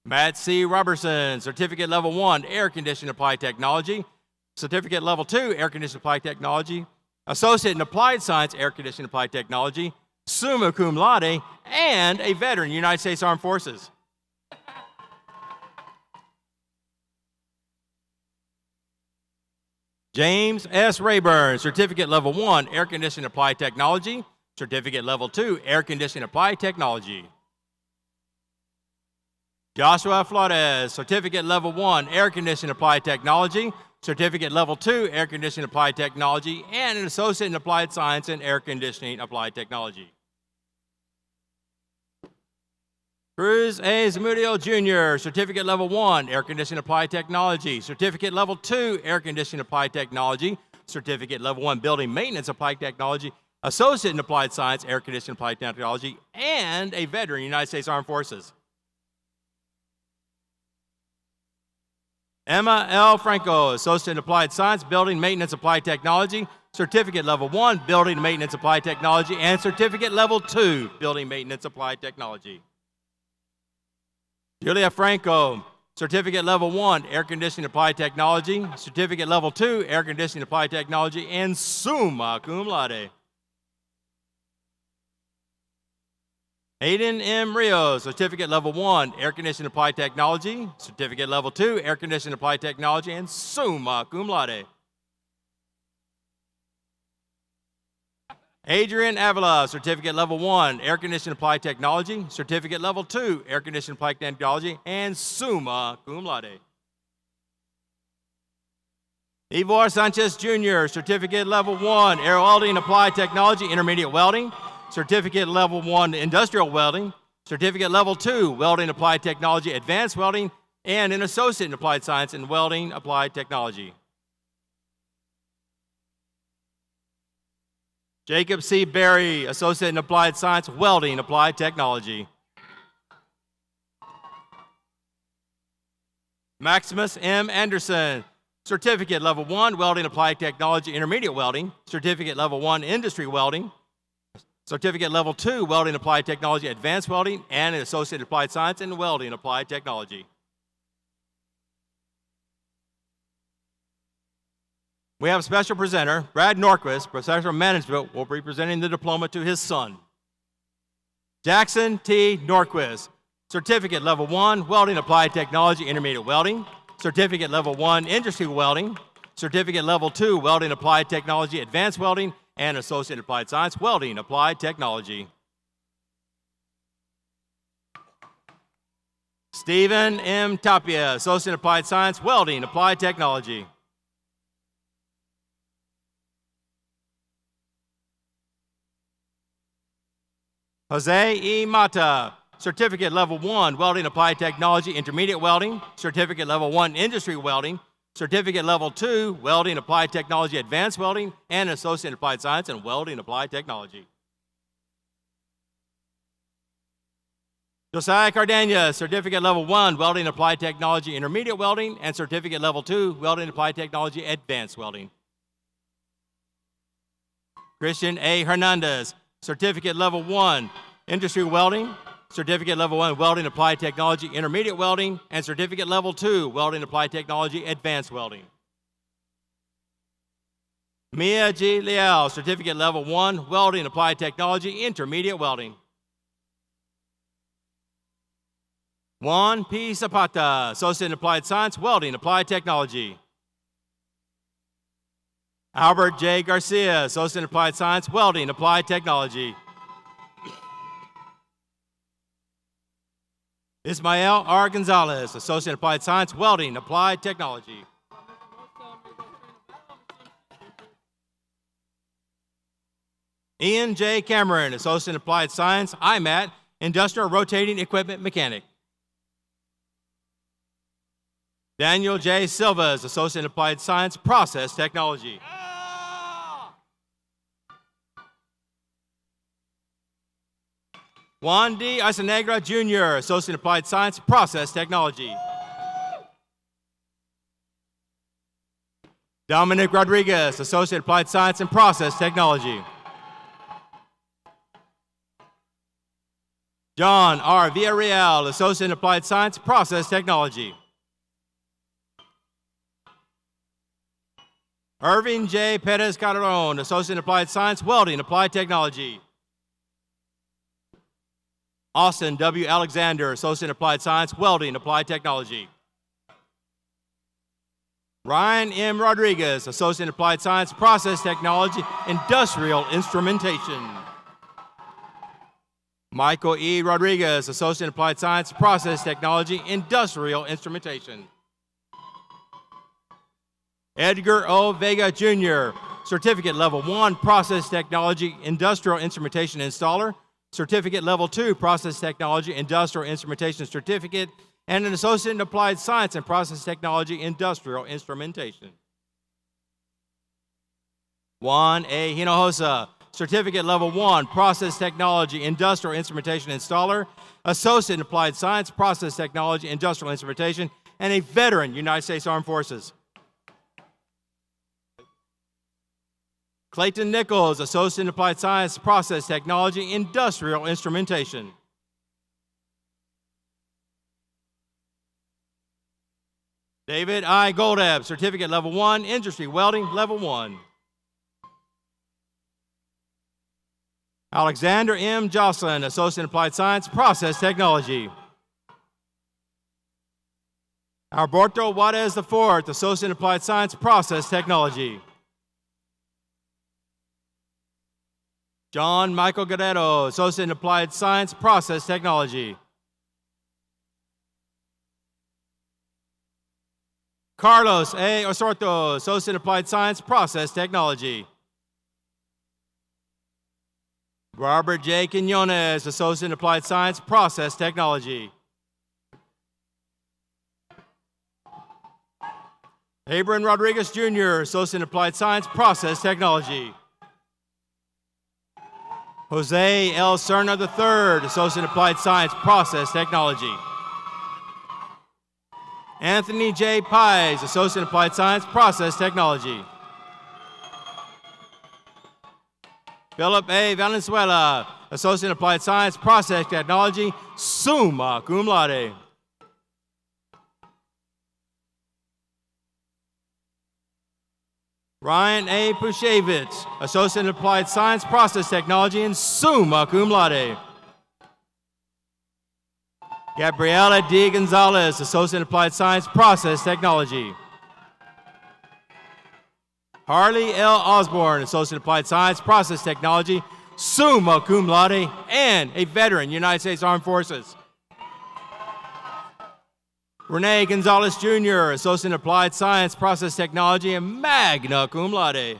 Matt C. Robertson, Certificate Level 1, Air Conditioning Applied Technology, Certificate Level 2, Air Conditioning Applied Technology, Associate in Applied Science, Air Conditioning Applied Technology, summa cum laude, and a veteran, United States Armed Forces. James S. Rayburn, Certificate Level 1, Air Conditioning Applied Technology, Certificate Level 2, Air Conditioning Applied Technology. Joshua Flores, Certificate Level 1, Air Conditioning Applied Technology, Certificate Level 2, Air Conditioning Applied Technology, and an Associate in Applied Science and Air Conditioning Applied Technology. Cruz A. Zamudio Jr., Certificate Level 1, Air Conditioning Applied Technology. Certificate Level 2, Air Conditioning Applied Technology. Certificate Level 1, Building Maintenance Applied Technology. Associate in Applied Science, Air Conditioning Applied Technology, and a veteran, United States Armed Forces. Emma L. Franco, Associate in Applied Science, Building Maintenance Applied Technology, Certificate Level 1, Building Maintenance Applied Technology, and Certificate Level 2, Building Maintenance Applied Technology. Julia Franco, Certificate Level 1, Air Conditioning Applied Technology, Certificate Level 2, Air Conditioning Applied Technology, and summa cum laude. Aiden M. Rios, Certificate Level 1, Air Conditioning Applied Technology, Certificate Level 2, Air Conditioning Applied Technology, and summa cum laude. Adrian Avila, Certificate Level 1, Air Conditioning Applied Technology, Certificate Level 2, Air Conditioning Applied Technology, and summa cum laude. Ivor Sanchez Jr., Certificate Level 1, Air Welding Applied Technology, Intermediate Welding, Certificate Level 1, Industrial Welding, Certificate Level 2, Welding Applied Technology, Advanced Welding, and an Associate in Applied Science in Welding Applied Technology. Jacob C. Berry, Associate in Applied Science, Welding Applied Technology. Maximus M. Anderson, Certificate Level 1, Welding Applied Technology, Intermediate Welding, Certificate Level 1, Industry Welding, Certificate Level 2, Welding Applied Technology, Advanced Welding, and an Associate in Applied Science in Welding Applied Technology. We have a special presenter, Brad Norquist, Professor of Management, will be presenting the diploma to his son. Jackson T. Norquist, Certificate Level 1, Welding Applied Technology, Intermediate Welding, Certificate Level 1, Industry Welding, Certificate Level 2, Welding Applied Technology, Advanced Welding, and Associate in Applied Science, Welding Applied Technology. Stephen M. Tapia, Associate in Applied Science, Welding Applied Technology. Jose E. Mata, Certificate Level 1, Welding Applied Technology, Intermediate Welding, Certificate Level 1, Industry Welding, Certificate Level 2, Welding Applied Technology, Advanced Welding, and Associate in Applied Science in Welding Applied Technology. Josiah Cardania, Certificate Level 1, Welding Applied Technology, Intermediate Welding, and Certificate Level 2, Welding Applied Technology, Advanced Welding. Christian A. Hernandez, Certificate Level 1, Industry Welding, Certificate Level 1, Welding Applied Technology, Intermediate Welding, and Certificate Level 2, Welding Applied Technology, Advanced Welding. Mia G. Liao, Certificate Level 1, Welding Applied Technology, Intermediate Welding. Juan P. Zapata, Associate in Applied Science, Welding Applied Technology. Albert J. Garcia, Associate in Applied Science, Welding Applied Technology. Ismael R. Gonzalez, Associate in Applied Science, Welding Applied Technology. Ian J. Cameron, Associate in Applied Science, IMAT, Industrial Rotating Equipment Mechanic. Daniel J. Silva, Associate in Applied Science, Process Technology. Juan D. Isonegra Jr., Associate in Applied Science, Process Technology. Dominic Rodriguez, Associate in Applied Science and Process Technology. John R. Villarreal, Associate in Applied Science, Process Technology. Irving J. Perez Calderon, Associate in Applied Science, Welding Applied Technology. Austin W. Alexander, Associate in Applied Science, Welding Applied Technology. Ryan M. Rodriguez, Associate in Applied Science, Process Technology, Industrial Instrumentation. Michael E. Rodriguez, Associate in Applied Science, Process Technology, Industrial Instrumentation. Edgar O. Vega Jr., Certificate Level 1, Process Technology, Industrial Instrumentation Installer, Certificate Level 2, Process Technology, Industrial Instrumentation Certificate, and an Associate in Applied Science and Process Technology, Industrial Instrumentation. Juan A. Hinojosa, Certificate Level 1, Process Technology, Industrial Instrumentation Installer, Associate in Applied Science, Process Technology, Industrial Instrumentation, and a veteran, United States Armed Forces. Clayton Nichols, Associate in Applied Science, Process Technology, Industrial Instrumentation. David I. Goldab, Certificate Level 1, Industry Welding Level 1. Alexander M. Jocelyn, Associate in Applied Science, Process Technology. Alberto Juarez IV, Associate in Applied Science, Process Technology. John Michael Guerrero, Associate in Applied Science, Process Technology. Carlos A. Osorto, Associate in Applied Science, Process Technology. Robert J. Quinones, Associate in Applied Science, Process Technology. Abram Rodriguez Jr., Associate in Applied Science, Process Technology. Jose L. Cerna III, Associate in Applied Science, Process Technology. Anthony J. Pies, Associate in Applied Science, Process Technology. Philip A. Valenzuela, Associate in Applied Science, Process Technology, summa cum laude. Ryan A. Pushevitz, Associate in Applied Science, Process Technology, and summa cum laude. Gabriela D. Gonzalez, Associate in Applied Science, Process Technology. Harley L. Osborne, Associate in Applied Science, Process Technology, summa cum laude, and a veteran, United States Armed Forces. Rene Gonzalez Jr., Associate in Applied Science, Process Technology, and magna cum laude.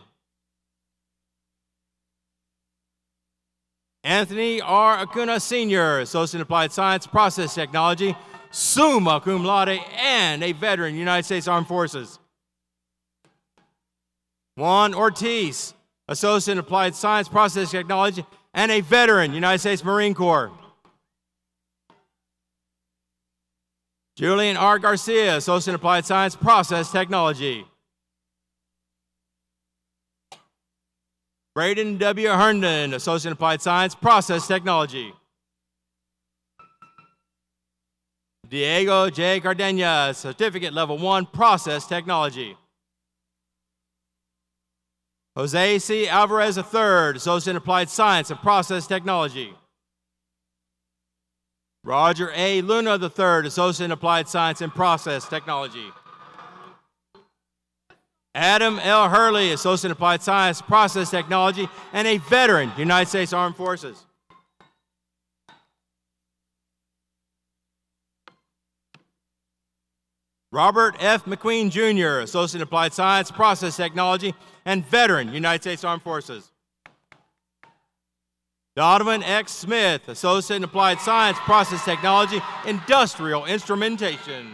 Anthony R. Acuna Sr., Associate in Applied Science, Process Technology, summa cum laude, and a veteran, United States Armed Forces. Juan Ortiz, Associate in Applied Science, Process Technology, and a veteran, United States Marine Corps. Julian R. Garcia, Associate in Applied Science, Process Technology. Braden W. Herndon, Associate in Applied Science, Process Technology. Diego J. Cardenas, Certificate Level 1, Process Technology. Jose C. Alvarez III, Associate in Applied Science and Process Technology. Roger A. Luna III, Associate in Applied Science and Process Technology. Adam L. Hurley, Associate in Applied Science, Process Technology, and a veteran, United States Armed Forces. Robert F. McQueen Jr., Associate in Applied Science, Process Technology, and veteran, United States Armed Forces. Donovan X. Smith, Associate in Applied Science, Process Technology, Industrial Instrumentation.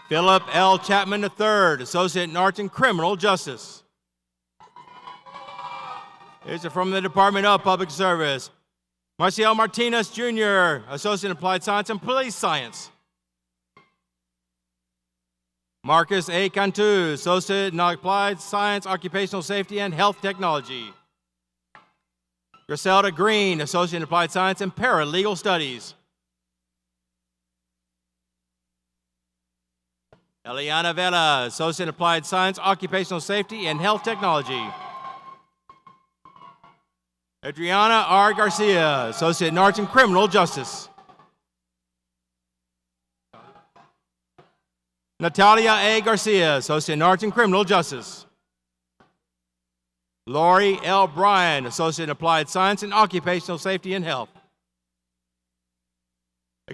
Philip L. Chapman III, Associate in Arts and Criminal Justice. These are from the Department of Public Service. Marcial Martinez Jr., Associate in Applied Science and Police Science. Marcus A. Cantu, Associate in Applied Science, Occupational Safety, and Health Technology. Griselda Green, Associate in Applied Science and Paralegal Studies. Eliana Vela, Associate in Applied Science, Occupational Safety, and Health Technology. Adriana R. Garcia, Associate in Arts and Criminal Justice. Natalia A. Garcia, Associate in Arts and Criminal Justice. Lori L. Bryan, Associate in Applied Science and Occupational Safety and Health.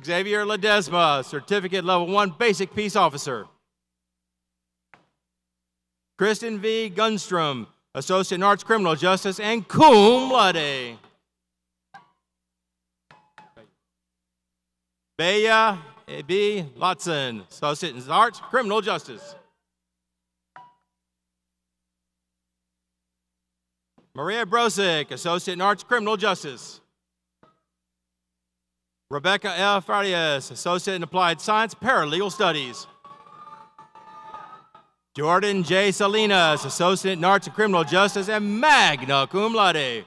Xavier Ledesma, Certificate Level 1, Basic Peace Officer. Kristen V. Gunstrom, Associate in Arts Criminal Justice and cum laude. Bea B. Lotson, Associate in Arts Criminal Justice. Maria Brosick, Associate in Arts Criminal Justice. Rebecca L. Farias, Associate in Applied Science, Paralegal Studies. Jordan J. Salinas, Associate in Arts and Criminal Justice and magna cum laude.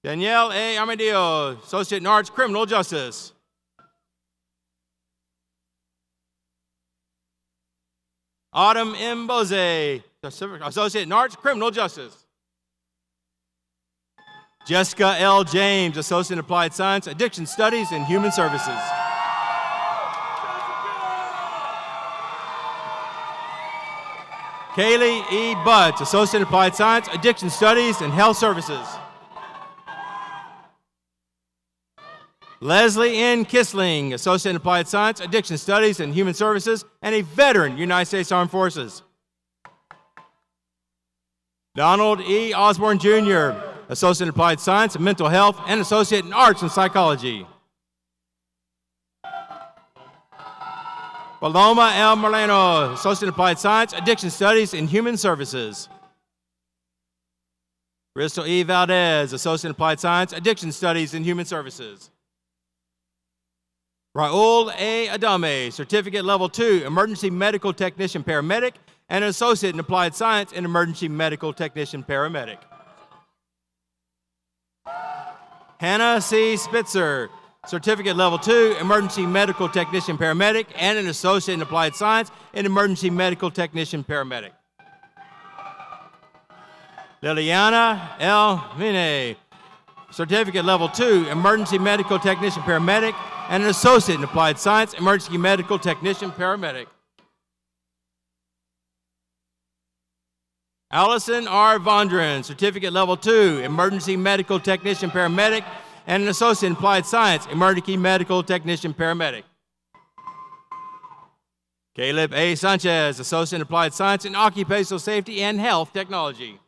Danielle A. Armadillo, Associate in Arts, Criminal Justice. Autumn M. Bose, Associate in Arts, Criminal Justice. Jessica L. James, Associate in Applied Science, Addiction Studies and Human Services. Kaylee E. Butts, Associate in Applied Science, Addiction Studies and Health Services. Leslie N. Kissling, Associate in Applied Science, Addiction Studies and Human Services, and a veteran United States Armed Forces. Donald E. Osborne, Jr., Associate in Applied Science and Mental Health, and Associate in Arts and Psychology. Paloma L. Moreno, Associate in Applied Science, Addiction Studies and Human Services. Crystal E. Valdez, Associate in Applied Science, Addiction Studies and Human Services. Raul A. Adame, Certificate Level 2, Emergency Medical Technician Paramedic, and an Associate in Applied Science and Emergency Medical Technician Paramedic. Hannah C. Spitzer, Certificate Level 2, Emergency Medical Technician Paramedic, and an Associate in Applied Science and Emergency Medical Technician Paramedic. Liliana L. Mine, Certificate Level 2, Emergency Medical Technician Paramedic, and an Associate in Applied Science, Emergency Medical Technician Paramedic. Allison R. Vondran, Certificate Level 2, Emergency Medical Technician Paramedic, and an Associate in Applied Science, Emergency Medical Technician Paramedic. Caleb A. Sanchez, Associate in Applied Science in Occupational Safety and Health Technology.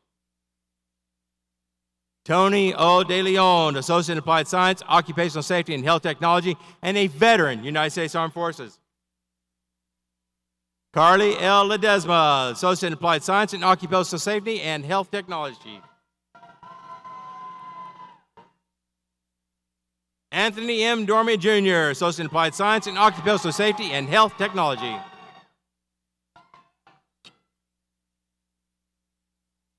Tony O. De Leon, Associate in Applied Science, Occupational Safety and Health Technology, and a veteran United States Armed Forces. Carly L. Ledesma, Associate in Applied Science in Occupational Safety and Health Technology. Anthony M. Dormy, Jr., Associate in Applied Science in Occupational Safety and Health Technology.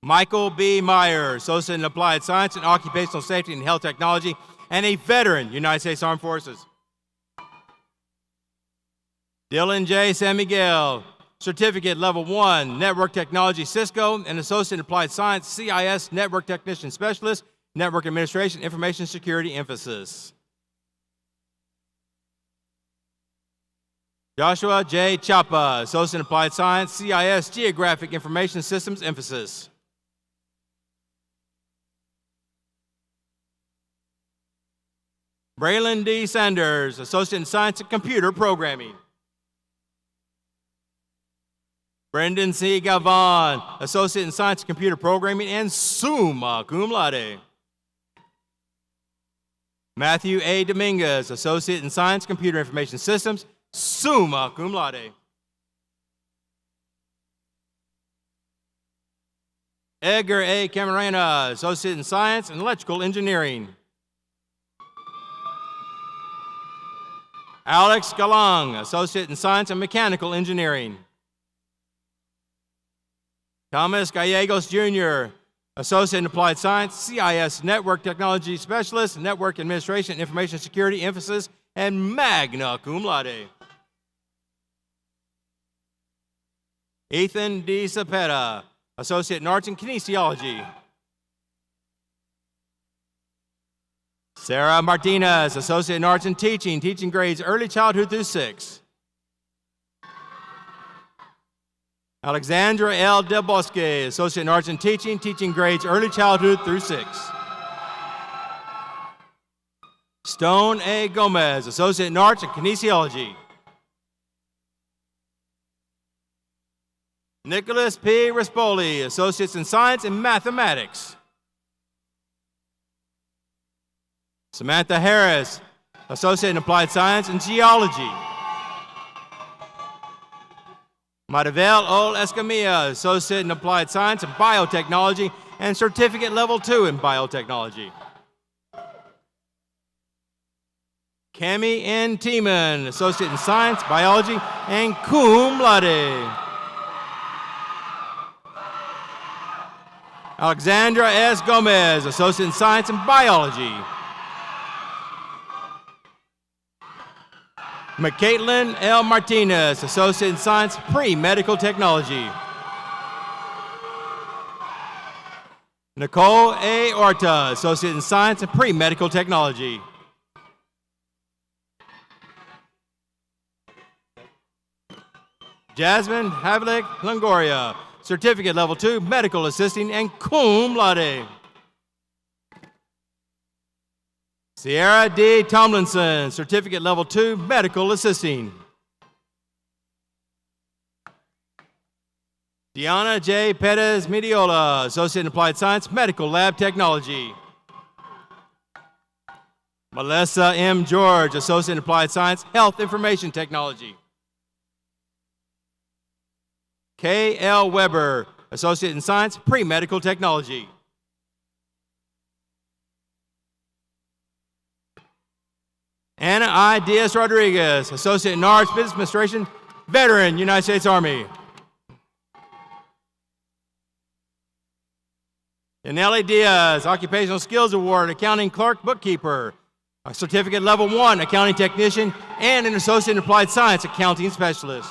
Michael B. Meyer, Associate in Applied Science in Occupational Safety and Health Technology, and a veteran United States Armed Forces. Dylan J. San Miguel, Certificate Level 1, Network Technology, Cisco, and Associate in Applied Science, CIS Network Technician Specialist, Network Administration, Information Security Emphasis. Joshua J. Chapa, Associate in Applied Science, CIS Geographic Information Systems Emphasis. Braylon D. Sanders, Associate in Science and Computer Programming. Brendan C. Galvan, Associate in Science and Computer Programming and summa cum laude. Matthew A. Dominguez, Associate in Science, Computer Information Systems, summa cum laude. Edgar A. Camarena, Associate in Science and Electrical Engineering. Alex Galang, Associate in Science and Mechanical Engineering. Thomas Gallegos, Jr., Associate in Applied Science, CIS Network Technology Specialist, Network Administration, Information Security Emphasis, and magna cum laude. Ethan D. Cepeda, Associate in Arts and Kinesiology. Sarah Martinez, Associate in Arts and Teaching, teaching grades early childhood through 6. Alexandra L. Del Bosque, Associate in Arts and Teaching, teaching grades early childhood through 6. Stone A. Gomez, Associate in Arts and Kinesiology. Nicholas P. Rispoli, Associates in Science and Mathematics. Samantha Harris, Associate in Applied Science and Geology. Madavel O. Escamilla, Associate in Applied Science and Biotechnology and Certificate Level 2 in Biotechnology. Cami N. Tiemann, Associate in Science, Biology, and cum laude. Alexandra S. Gomez, Associate in Science and Biology. McCaitlin L. Martinez, Associate in Science, Pre-Medical Technology. Nicole A. Orta, Associate in Science and Pre-Medical Technology. Jasmine Havlik Longoria, Certificate Level 2, Medical Assisting and cum laude. Sierra D. Tomlinson, Certificate Level 2, Medical Assisting. Diana J. Perez Mediola, Associate in Applied Science, Medical Lab Technology. Melissa M. George, Associate in Applied Science, Health Information Technology. K. L. Weber, Associate in Science, Pre-Medical Technology. Anna I. Diaz Rodriguez, Associate in Arts, Business Administration, Veteran, United States Army. Yaneli Diaz, Occupational Skills Award, Accounting Clerk, Bookkeeper, a Certificate Level 1, Accounting Technician, and an Associate in Applied Science, Accounting Specialist.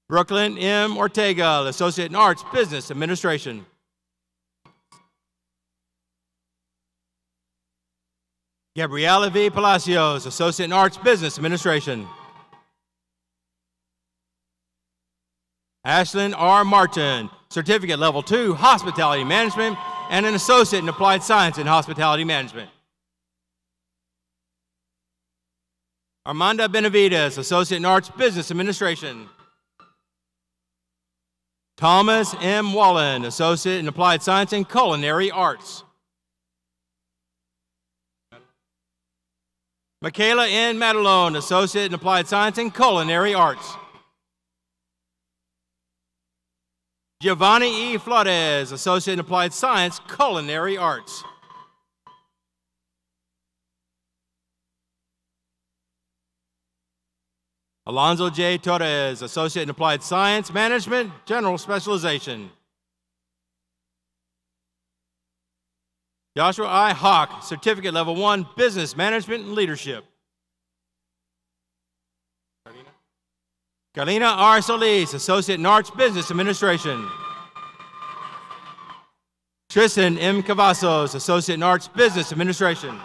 Brooklyn M. Ortega, Associate in Arts, Business Administration. Gabriela V. Palacios, Associate in Arts, Business Administration. Ashlyn R. Martin, Certificate Level 2, Hospitality Management, and an Associate in Applied Science in Hospitality Management. Armanda Benavides, Associate in Arts, Business Administration. Thomas M. Wallen, Associate in Applied Science and Culinary Arts. Michaela N. Madelone, Associate in Applied Science and Culinary Arts. Giovanni E. Flores, Associate in Applied Science, Culinary Arts. Alonzo J. Torres, Associate in Applied Science, Management, General Specialization. Joshua I. Hawk, Certificate Level 1, Business Management and Leadership. Galina R. Solis, Associate in Arts, Business Administration. Tristan M. Cavazos, Associate in Arts, Business Administration.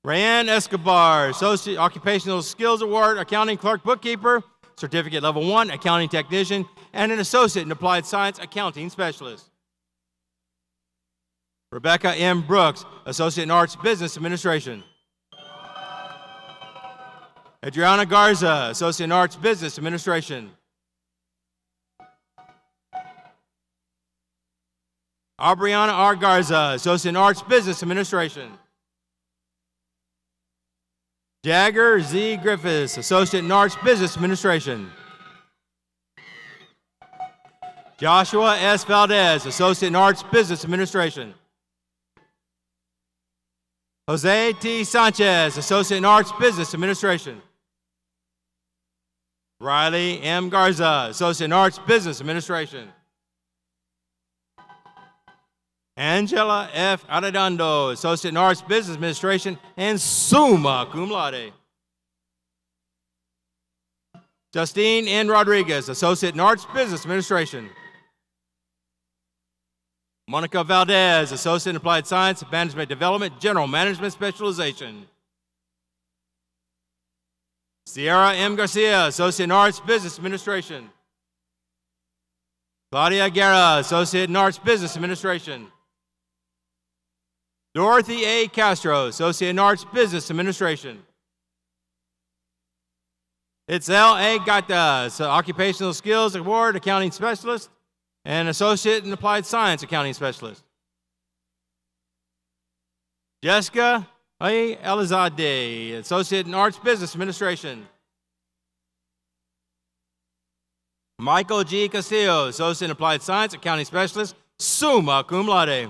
Rayanne Escobar, Associate Occupational Skills Award, Accounting Clerk Bookkeeper, Certificate Level 1, Accounting Technician, and an Associate in Applied Science Accounting Specialist. Rebecca M. Brooks, Associate in Arts, Business Administration. Adriana Garza, Associate in Arts, Business Administration. Aubriana R. Garza, Associate in Arts, Business Administration. Jagger Z. Griffiths, Associate in Arts, Business Administration. Joshua S. Valdez, Associate in Arts, Business Administration. Jose T. Sanchez, Associate in Arts, Business Administration. Riley M. Garza, Associate in Arts, Business Administration. Angela F. Arredondo, Associate in Arts, Business Administration, and summa cum laude. Justine N. Rodriguez, Associate in Arts, Business Administration. Monica Valdez, Associate in Applied Science, Management Development, General Management Specialization. Sierra M. Garcia, Associate in Arts, Business Administration. Claudia Guerra, Associate in Arts, Business Administration. Dorothy A. Castro, Associate in Arts, Business Administration. Itzel A. Gata, Occupational Skills Award Accounting Specialist and Associate in Applied Science Accounting Specialist. Jessica A. Elizade, Associate in Arts Business Administration. Michael G. Castillo, Associate in Applied Science Accounting Specialist, summa cum laude.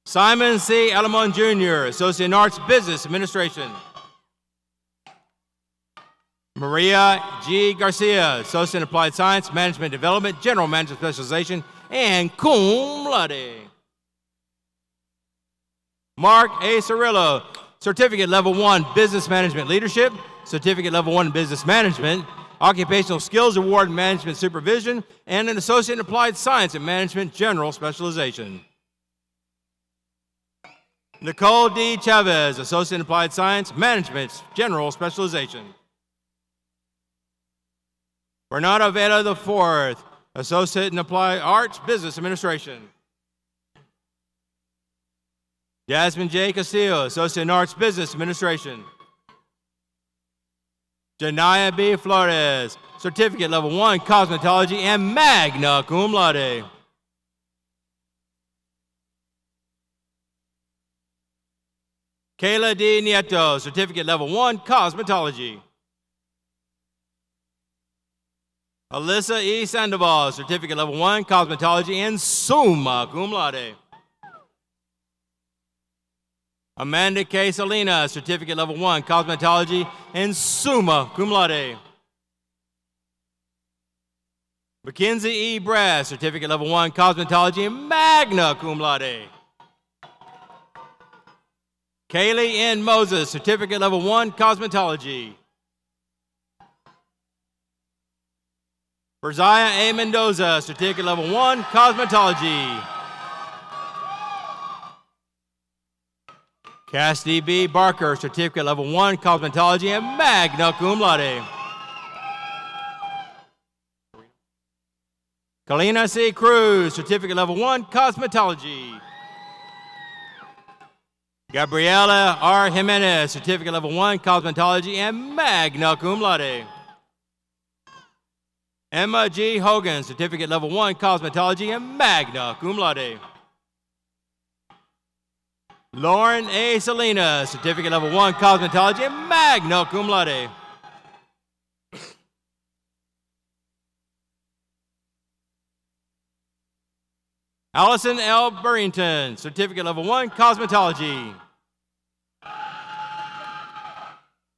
Simon C. Alamon Jr., Associate in Arts Business Administration. Maria G. Garcia, Associate in Applied Science, Management Development, General Management Specialization, and cum laude. Mark A. Cirillo, Certificate Level 1, Business Management Leadership, Certificate Level 1 in Business Management, Occupational Skills Award in Management Supervision, and an Associate in Applied Science and Management General Specialization. Nicole D. Chavez, Associate in Applied Science, Management General Specialization. Bernardo Vela IV, Associate in Applied Arts Business Administration. Jasmine J. Castillo, Associate in Arts Business Administration. Janaya B. Flores, Certificate Level 1, Cosmetology and magna cum laude. Kayla D. Nieto, Certificate Level 1, Cosmetology. Alyssa E. Sandoval, Certificate Level 1, Cosmetology and summa cum laude. Amanda K. Salinas, Certificate Level 1, Cosmetology and summa cum laude. Mackenzie E. Brass, Certificate Level 1, Cosmetology and magna cum laude. Kaylee N. Moses, Certificate Level 1, Cosmetology. Berziah A. Mendoza, Certificate Level 1, Cosmetology. Cassidy B. Barker, Certificate Level 1, Cosmetology and magna cum laude. Kalina C. Cruz, Certificate Level 1, Cosmetology. Gabriela R. Jimenez, Certificate Level 1, Cosmetology and magna cum laude. Emma G. Hogan, Certificate Level 1, Cosmetology and magna cum laude. Lauren A. Salinas, Certificate Level 1, Cosmetology and magna cum laude. Allison L. Burrington, Certificate Level 1, Cosmetology.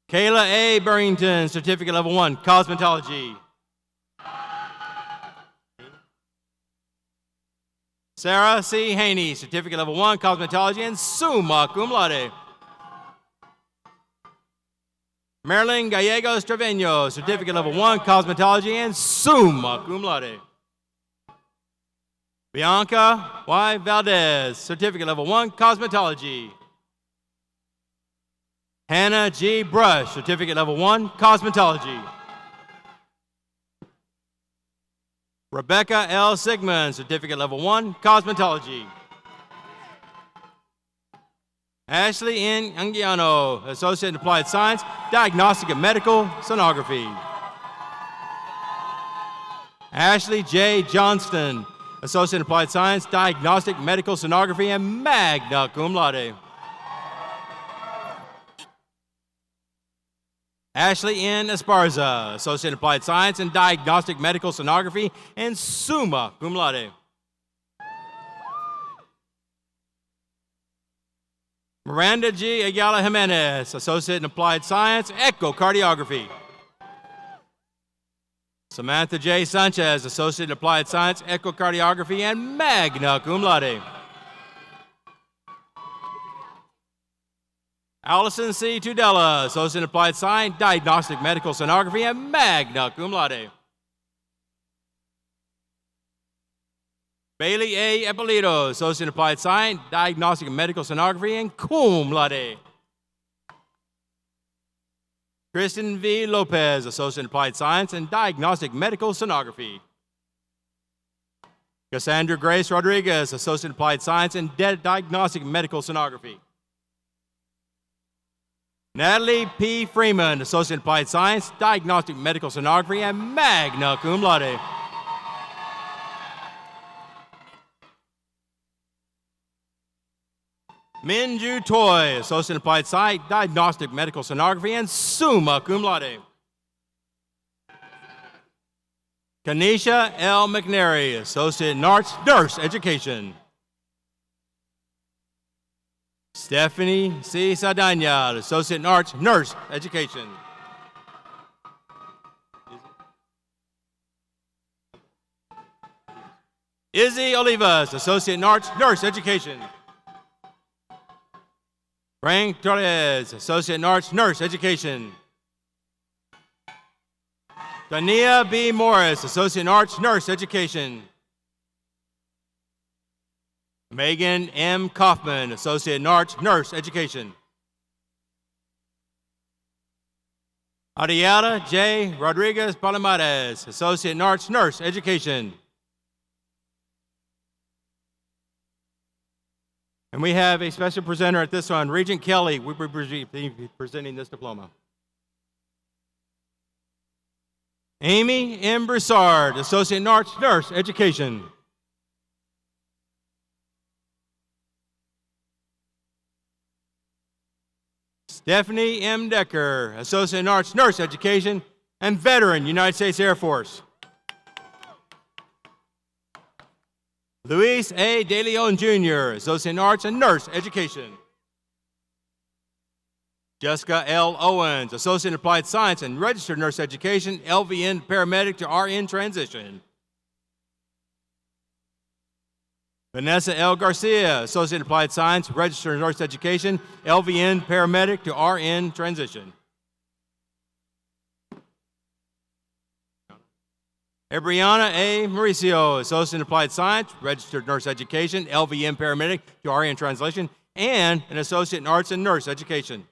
Kayla A. Burrington, Certificate Level 1, Cosmetology. Sarah C. Haney, Certificate Level 1, Cosmetology and summa cum laude. Marilyn Gallegos Trevino, Certificate Level 1, Cosmetology and summa cum laude. Bianca Y. Valdez, Certificate Level 1, Cosmetology. Hannah G. Brush, Certificate Level 1, Cosmetology. Rebecca L. Sigmund, Certificate Level 1, Cosmetology. Ashley N. Anguiano, Associate in Applied Science, Diagnostic and Medical Sonography. Ashley J. Johnston, Associate in Applied Science, Diagnostic Medical Sonography and magna cum laude. Ashley N. Esparza, Associate in Applied Science and Diagnostic Medical Sonography and summa cum laude. Miranda G. Ayala Jimenez, Associate in Applied Science, Echocardiography. Samantha J. Sanchez, Associate in Applied Science, Echocardiography and magna cum laude. Allison C. Tudela, Associate in Applied Science, Diagnostic Medical Sonography and magna cum laude. Bailey A. Eppolito, Associate in Applied Science, Diagnostic and Medical Sonography and cum laude. Kristen V. Lopez, Associate in Applied Science and Diagnostic Medical Sonography. Cassandra Grace Rodriguez, Associate in Applied Science and Diagnostic Medical Sonography. Natalie P. Freeman, Associate in Applied Science, Diagnostic Medical Sonography, and magna cum laude. Minju Toy, Associate in Applied Science, Diagnostic Medical Sonography, and summa cum laude. Kanisha L. McNary, Associate in Arts, Nurse Education. Stephanie C. Sadanya, Associate in Arts, Nurse Education. Izzy Olivas, Associate in Arts, Nurse Education. Frank Torres, Associate in Arts, Nurse Education. Dania B. Morris, Associate in Arts, Nurse Education. Megan M. Kaufman, Associate in Arts, Nurse Education. Ariela J. Rodriguez Palomares, Associate in Arts, Nurse Education. And we have a special presenter at this one, Regent Kelly, will be presenting this diploma. Amy M. Broussard, Associate in Arts, Nurse Education. Stephanie M. Decker, Associate in Arts, Nurse Education, and veteran, United States Air Force. Luis A. De Leon Jr., Associate in Arts and Nurse Education. Jessica L. Owens, Associate in Applied Science and Registered Nurse Education, LVN Paramedic to RN Transition. Vanessa L. Garcia, Associate in Applied Science, Registered Nurse Education, LVN Paramedic to RN Transition. Ebriana A. Mauricio, Associate in Applied Science, Registered Nurse Education, LVN Paramedic to RN Translation, and an Associate in Arts and Nurse Education.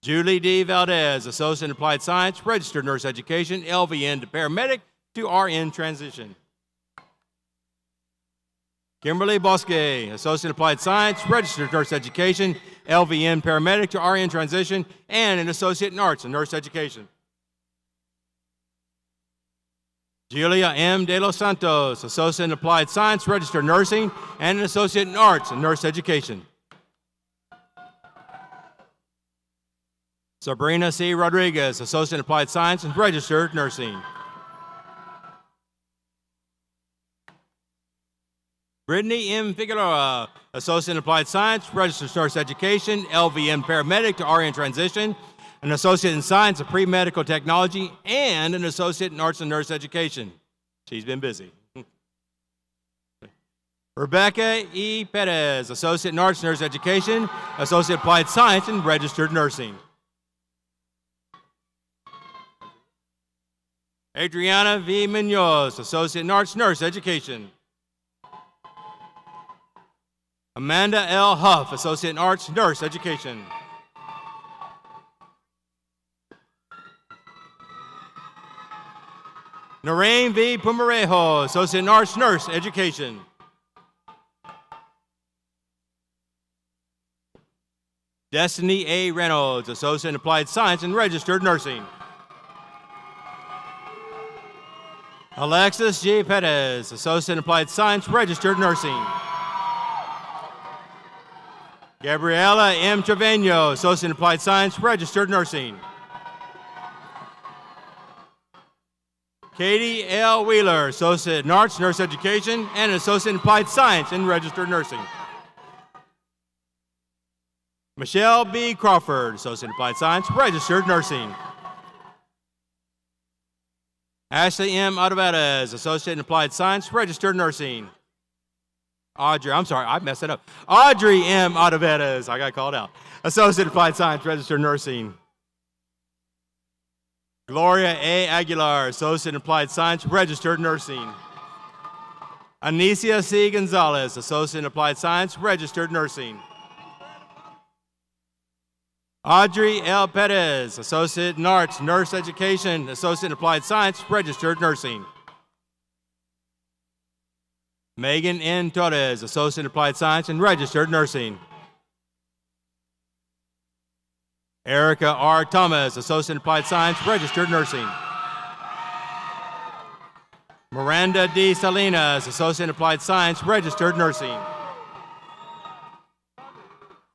Julie D. Valdez, Associate in Applied Science, Registered Nurse Education, LVN to Paramedic to RN Transition. Kimberly Bosque, Associate in Applied Science, Registered Nurse Education, LVN Paramedic to RN Transition, and an Associate in Arts and Nurse Education. Julia M. De Los Santos, Associate in Applied Science, Registered Nursing, and an Associate in Arts and Nurse Education. Sabrina C. Rodriguez, Associate in Applied Science and Registered Nursing. Brittany M. Figueroa, Associate in Applied Science, Registered Nurse Education, LVN Paramedic to RN Transition, an Associate in Science of Pre-Medical Technology, and an Associate in Arts and Nurse Education. She's been busy. Rebecca E. Perez, Associate in Arts and Nurse Education, Associate Applied Science and Registered Nursing. Adriana V. Munoz, Associate in Arts Nurse Education. Amanda L. Huff, Associate in Arts Nurse Education. Noreen V. Pumarejo, Associate in Arts Nurse Education. Destiny A. Reynolds, Associate in Applied Science and Registered Nursing. Alexis G. Perez, Associate in Applied Science, Registered Nursing. Gabriela M. Trevino, Associate in Applied Science, Registered Nursing. Katie L. Wheeler, Associate in Arts, Nurse Education, and an Associate in Applied Science in Registered Nursing. Michelle B. Crawford, Associate in Applied Science, Registered Nursing. Ashley M. Autovedas, Associate in Applied Science, Registered Nursing. Audrey M. Autovedas, I got called out. Associate in Applied Science, Registered Nursing. Gloria A. Aguilar, Associate in Applied Science, Registered Nursing. Anicia C. Gonzalez, Associate in Applied Science, Registered Nursing. Audrey L. Perez, Associate in Arts, Nurse Education, Associate in Applied Science, Registered Nursing. Megan N. Torres, Associate in Applied Science and Registered Nursing. Erica R. Thomas, Associate in Applied Science, Registered Nursing. Miranda D. Salinas, Associate in Applied Science, Registered Nursing.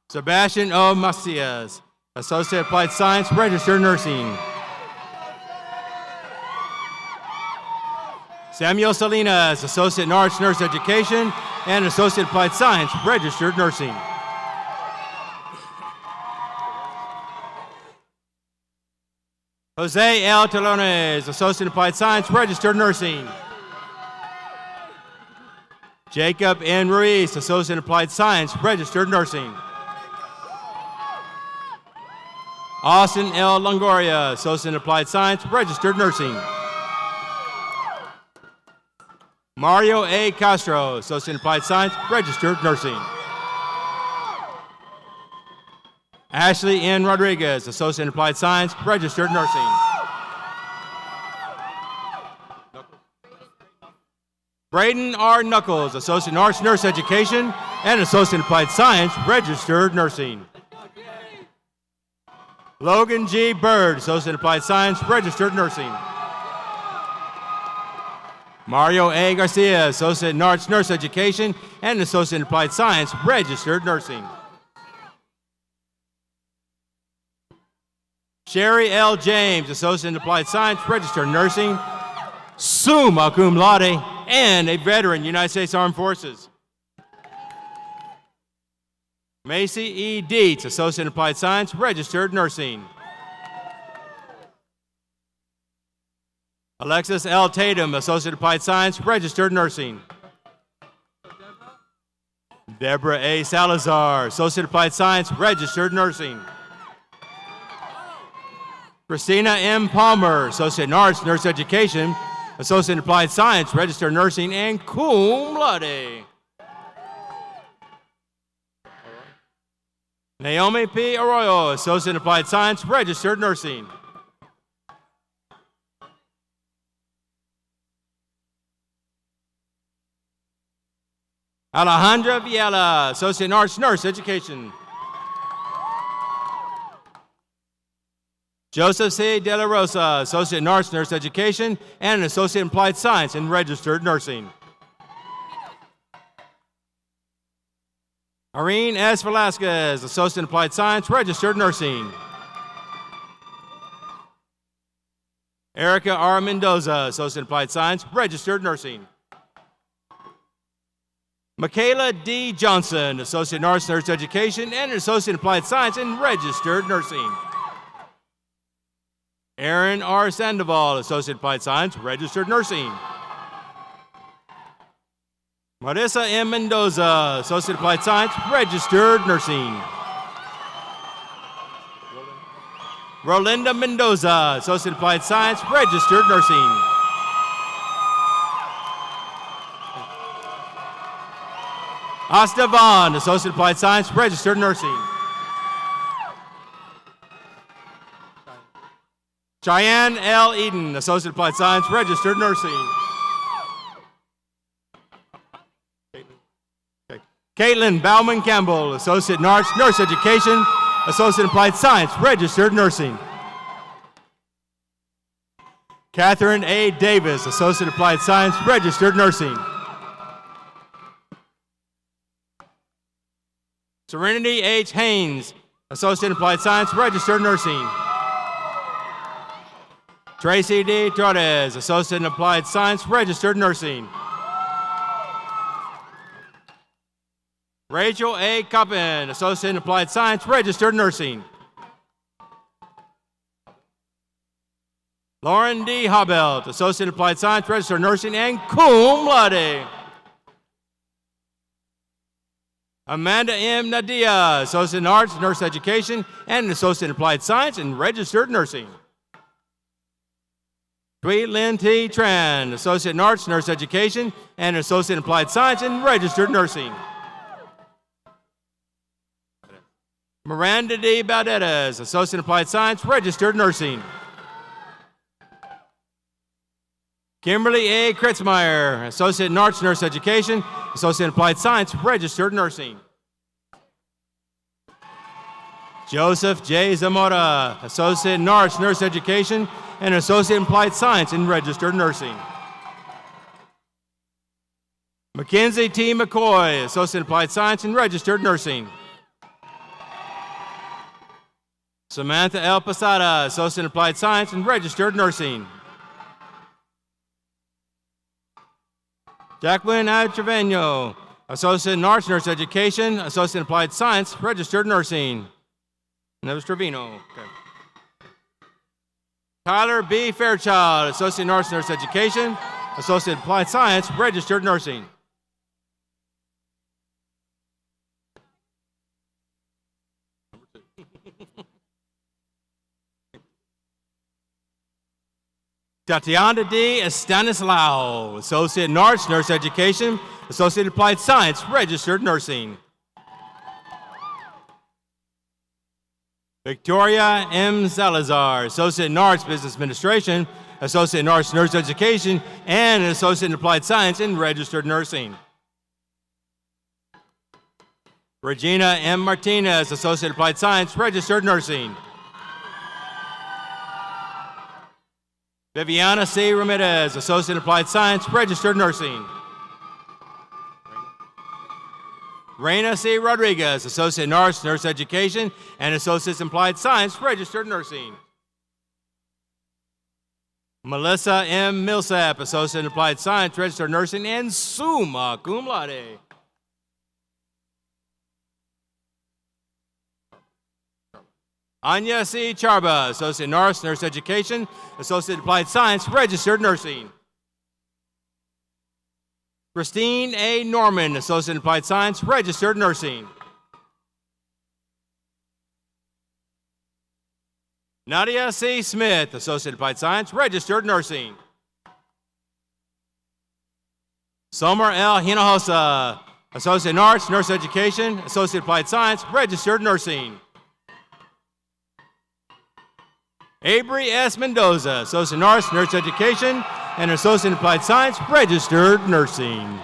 Sebastian O. Macias, Associate Applied Science, Registered Nursing. Samuel Salinas, Associate in Arts, Nurse Education, and Associate Applied Science, Registered Nursing. Jose L. Telones, Associate in Applied Science, Registered Nursing. Jacob N. Ruiz, Associate in Applied Science, Registered Nursing. Austin L. Longoria, Associate in Applied Science, Registered Nursing. Mario A. Castro, Associate in Applied Science, Registered Nursing. Ashley N. Rodriguez, Associate in Applied Science, Registered Nursing. Braden R. Knuckles, Associate in Arts, Nurse Education, and Associate in Applied Science, Registered Nursing. Logan G. Bird, Associate in Applied Science, Registered Nursing. Mario A. Garcia, Associate in Arts, Nurse Education, and Associate in Applied Science, Registered Nursing. Sherry L. James, Associate in Applied Science, Registered Nursing, summa cum laude, and a veteran, United States Armed Forces. Macy E. Dietz, Associate in Applied Science, Registered Nursing. Alexis L. Tatum, Associate in Applied Science, Registered Nursing. Deborah A. Salazar, Associate in Applied Science, Registered Nursing. Christina M. Palmer, Associate in Arts, Nurse Education, Associate in Applied Science, Registered Nursing, and cum laude. Naomi P. Arroyo, Associate in Applied Science, Registered Nursing. Alejandra Viela, Associate in Arts, Nurse Education. Joseph C. De La Rosa, Associate in Arts, Nurse Education, and an Associate in Applied Science in Registered Nursing. Irene S. Velasquez, Associate in Applied Science, Registered Nursing. Erica R. Mendoza, Associate in Applied Science, Registered Nursing. Michaela D. Johnson, Associate in Arts, Nurse Education, and an Associate in Applied Science in Registered Nursing. Aaron R. Sandoval, Associate in Applied Science, Registered Nursing. Marissa M. Mendoza, Associate in Applied Science, Registered Nursing. Rolinda Mendoza, Associate in Applied Science, Registered Nursing. Asta Vaughn, Associate in Applied Science, Registered Nursing. Cheyenne L. Eden, Associate in Applied Science, Registered Nursing. Caitlin Bauman Campbell, Associate in Arts, Nurse Education, Associate in Applied Science, Registered Nursing. Catherine A. Davis, Associate in Applied Science, Registered Nursing. Serenity H. Haynes, Associate in Applied Science, Registered Nursing. Tracy D. Torres, Associate in Applied Science, Registered Nursing. Rachel A. Coppin, Associate in Applied Science, Registered Nursing. Lauren D. Hobelt, Associate in Applied Science, Registered Nursing, and cum laude. Amanda M. Nadia, Associate in Arts, Nurse Education, and an Associate in Applied Science in Registered Nursing. Tweet Lynn T. Tran, Associate in Arts, Nurse Education, and an Associate in Applied Science in Registered Nursing. Miranda D. Balderas, Associate in Applied Science, Registered Nursing. Kimberly A. Kritzmeyer, Associate in Arts, Nurse Education, Associate in Applied Science, Registered Nursing. Joseph J. Zamora, Associate in Arts, Nurse Education, and Associate in Applied Science in Registered Nursing. Mackenzie T. McCoy, Associate in Applied Science in Registered Nursing. Samantha L. Posada, Associate in Applied Science in Registered Nursing. Jacqueline Trevino, Associate in Arts, Nurse Education, Associate in Applied Science, Registered Nursing. And that was Trevino. Okay. Tyler B. Fairchild, Associate in Arts, Nurse Education, Associate in Applied Science, Registered Nursing. Tatiana D. Stanislao, Associate in Arts, Nurse Education, Associate in Applied Science, Registered Nursing. Victoria M. Salazar, Associate in Arts, Business Administration, Associate in Arts, Nurse Education, and an Associate in Applied Science in Registered Nursing. Regina M. Martinez, Associate in Applied Science, Registered Nursing. Viviana C. Ramirez, Associate in Applied Science, Registered Nursing. Reina C. Rodriguez, Associate in Arts, Nurse Education, and Associate in Applied Science, Registered Nursing. Melissa M. Millsap, Associate in Applied Science, Registered Nursing, and summa cum laude. Anya C. Charba, Associate in Arts, Nurse Education, Associate in Applied Science, Registered Nursing. Christine A. Norman, Associate in Applied Science, Registered Nursing. Nadia C. Smith, Associate in Applied Science, Registered Nursing. Somer L. Hinojosa, Associate in Arts, Nurse Education, Associate in Applied Science, Registered Nursing. Avery S. Mendoza, Associate in Arts, Nurse Education, and Associate in Applied Science, Registered Nursing.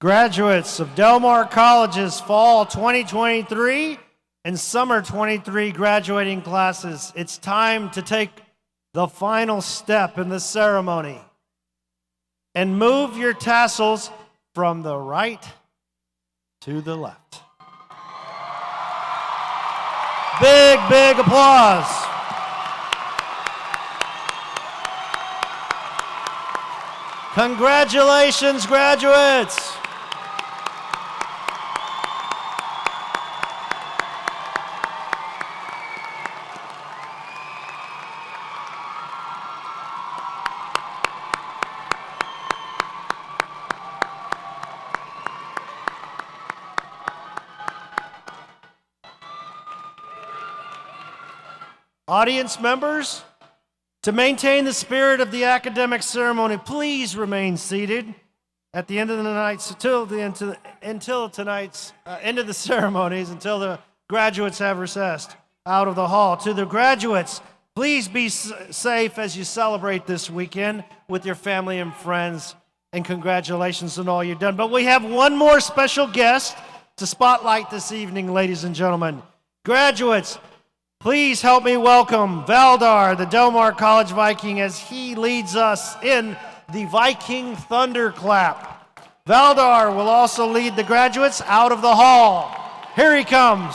Graduates of Del Mar College's Fall 2023 and Summer 23 graduating classes, it's time to take the final step in the ceremony and move your tassels from the right to the left. Big, big applause. Congratulations, graduates. Audience members, to maintain the spirit of the academic ceremony, please remain seated at the end of the night, until tonight's end of the ceremonies, until the graduates have recessed out of the hall. To the graduates, please be safe as you celebrate this weekend with your family and friends, and congratulations on all you've done. But we have one more special guest to spotlight this evening, ladies and gentlemen. Graduates, please help me welcome Valdar, the Del Mar College Viking, as he leads us in the Viking Thunderclap. Valdar will also lead the graduates out of the hall. Here he comes.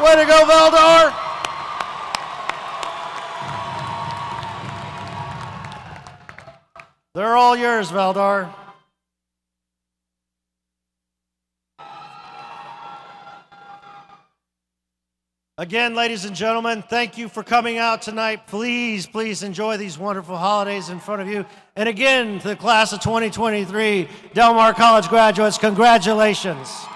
Way to go, Valdar! They're all yours, Valdar. Again, ladies and gentlemen, thank you for coming out tonight. Please, please enjoy these wonderful holidays in front of you. And again, to the class of 2023 Del Mar College graduates, congratulations.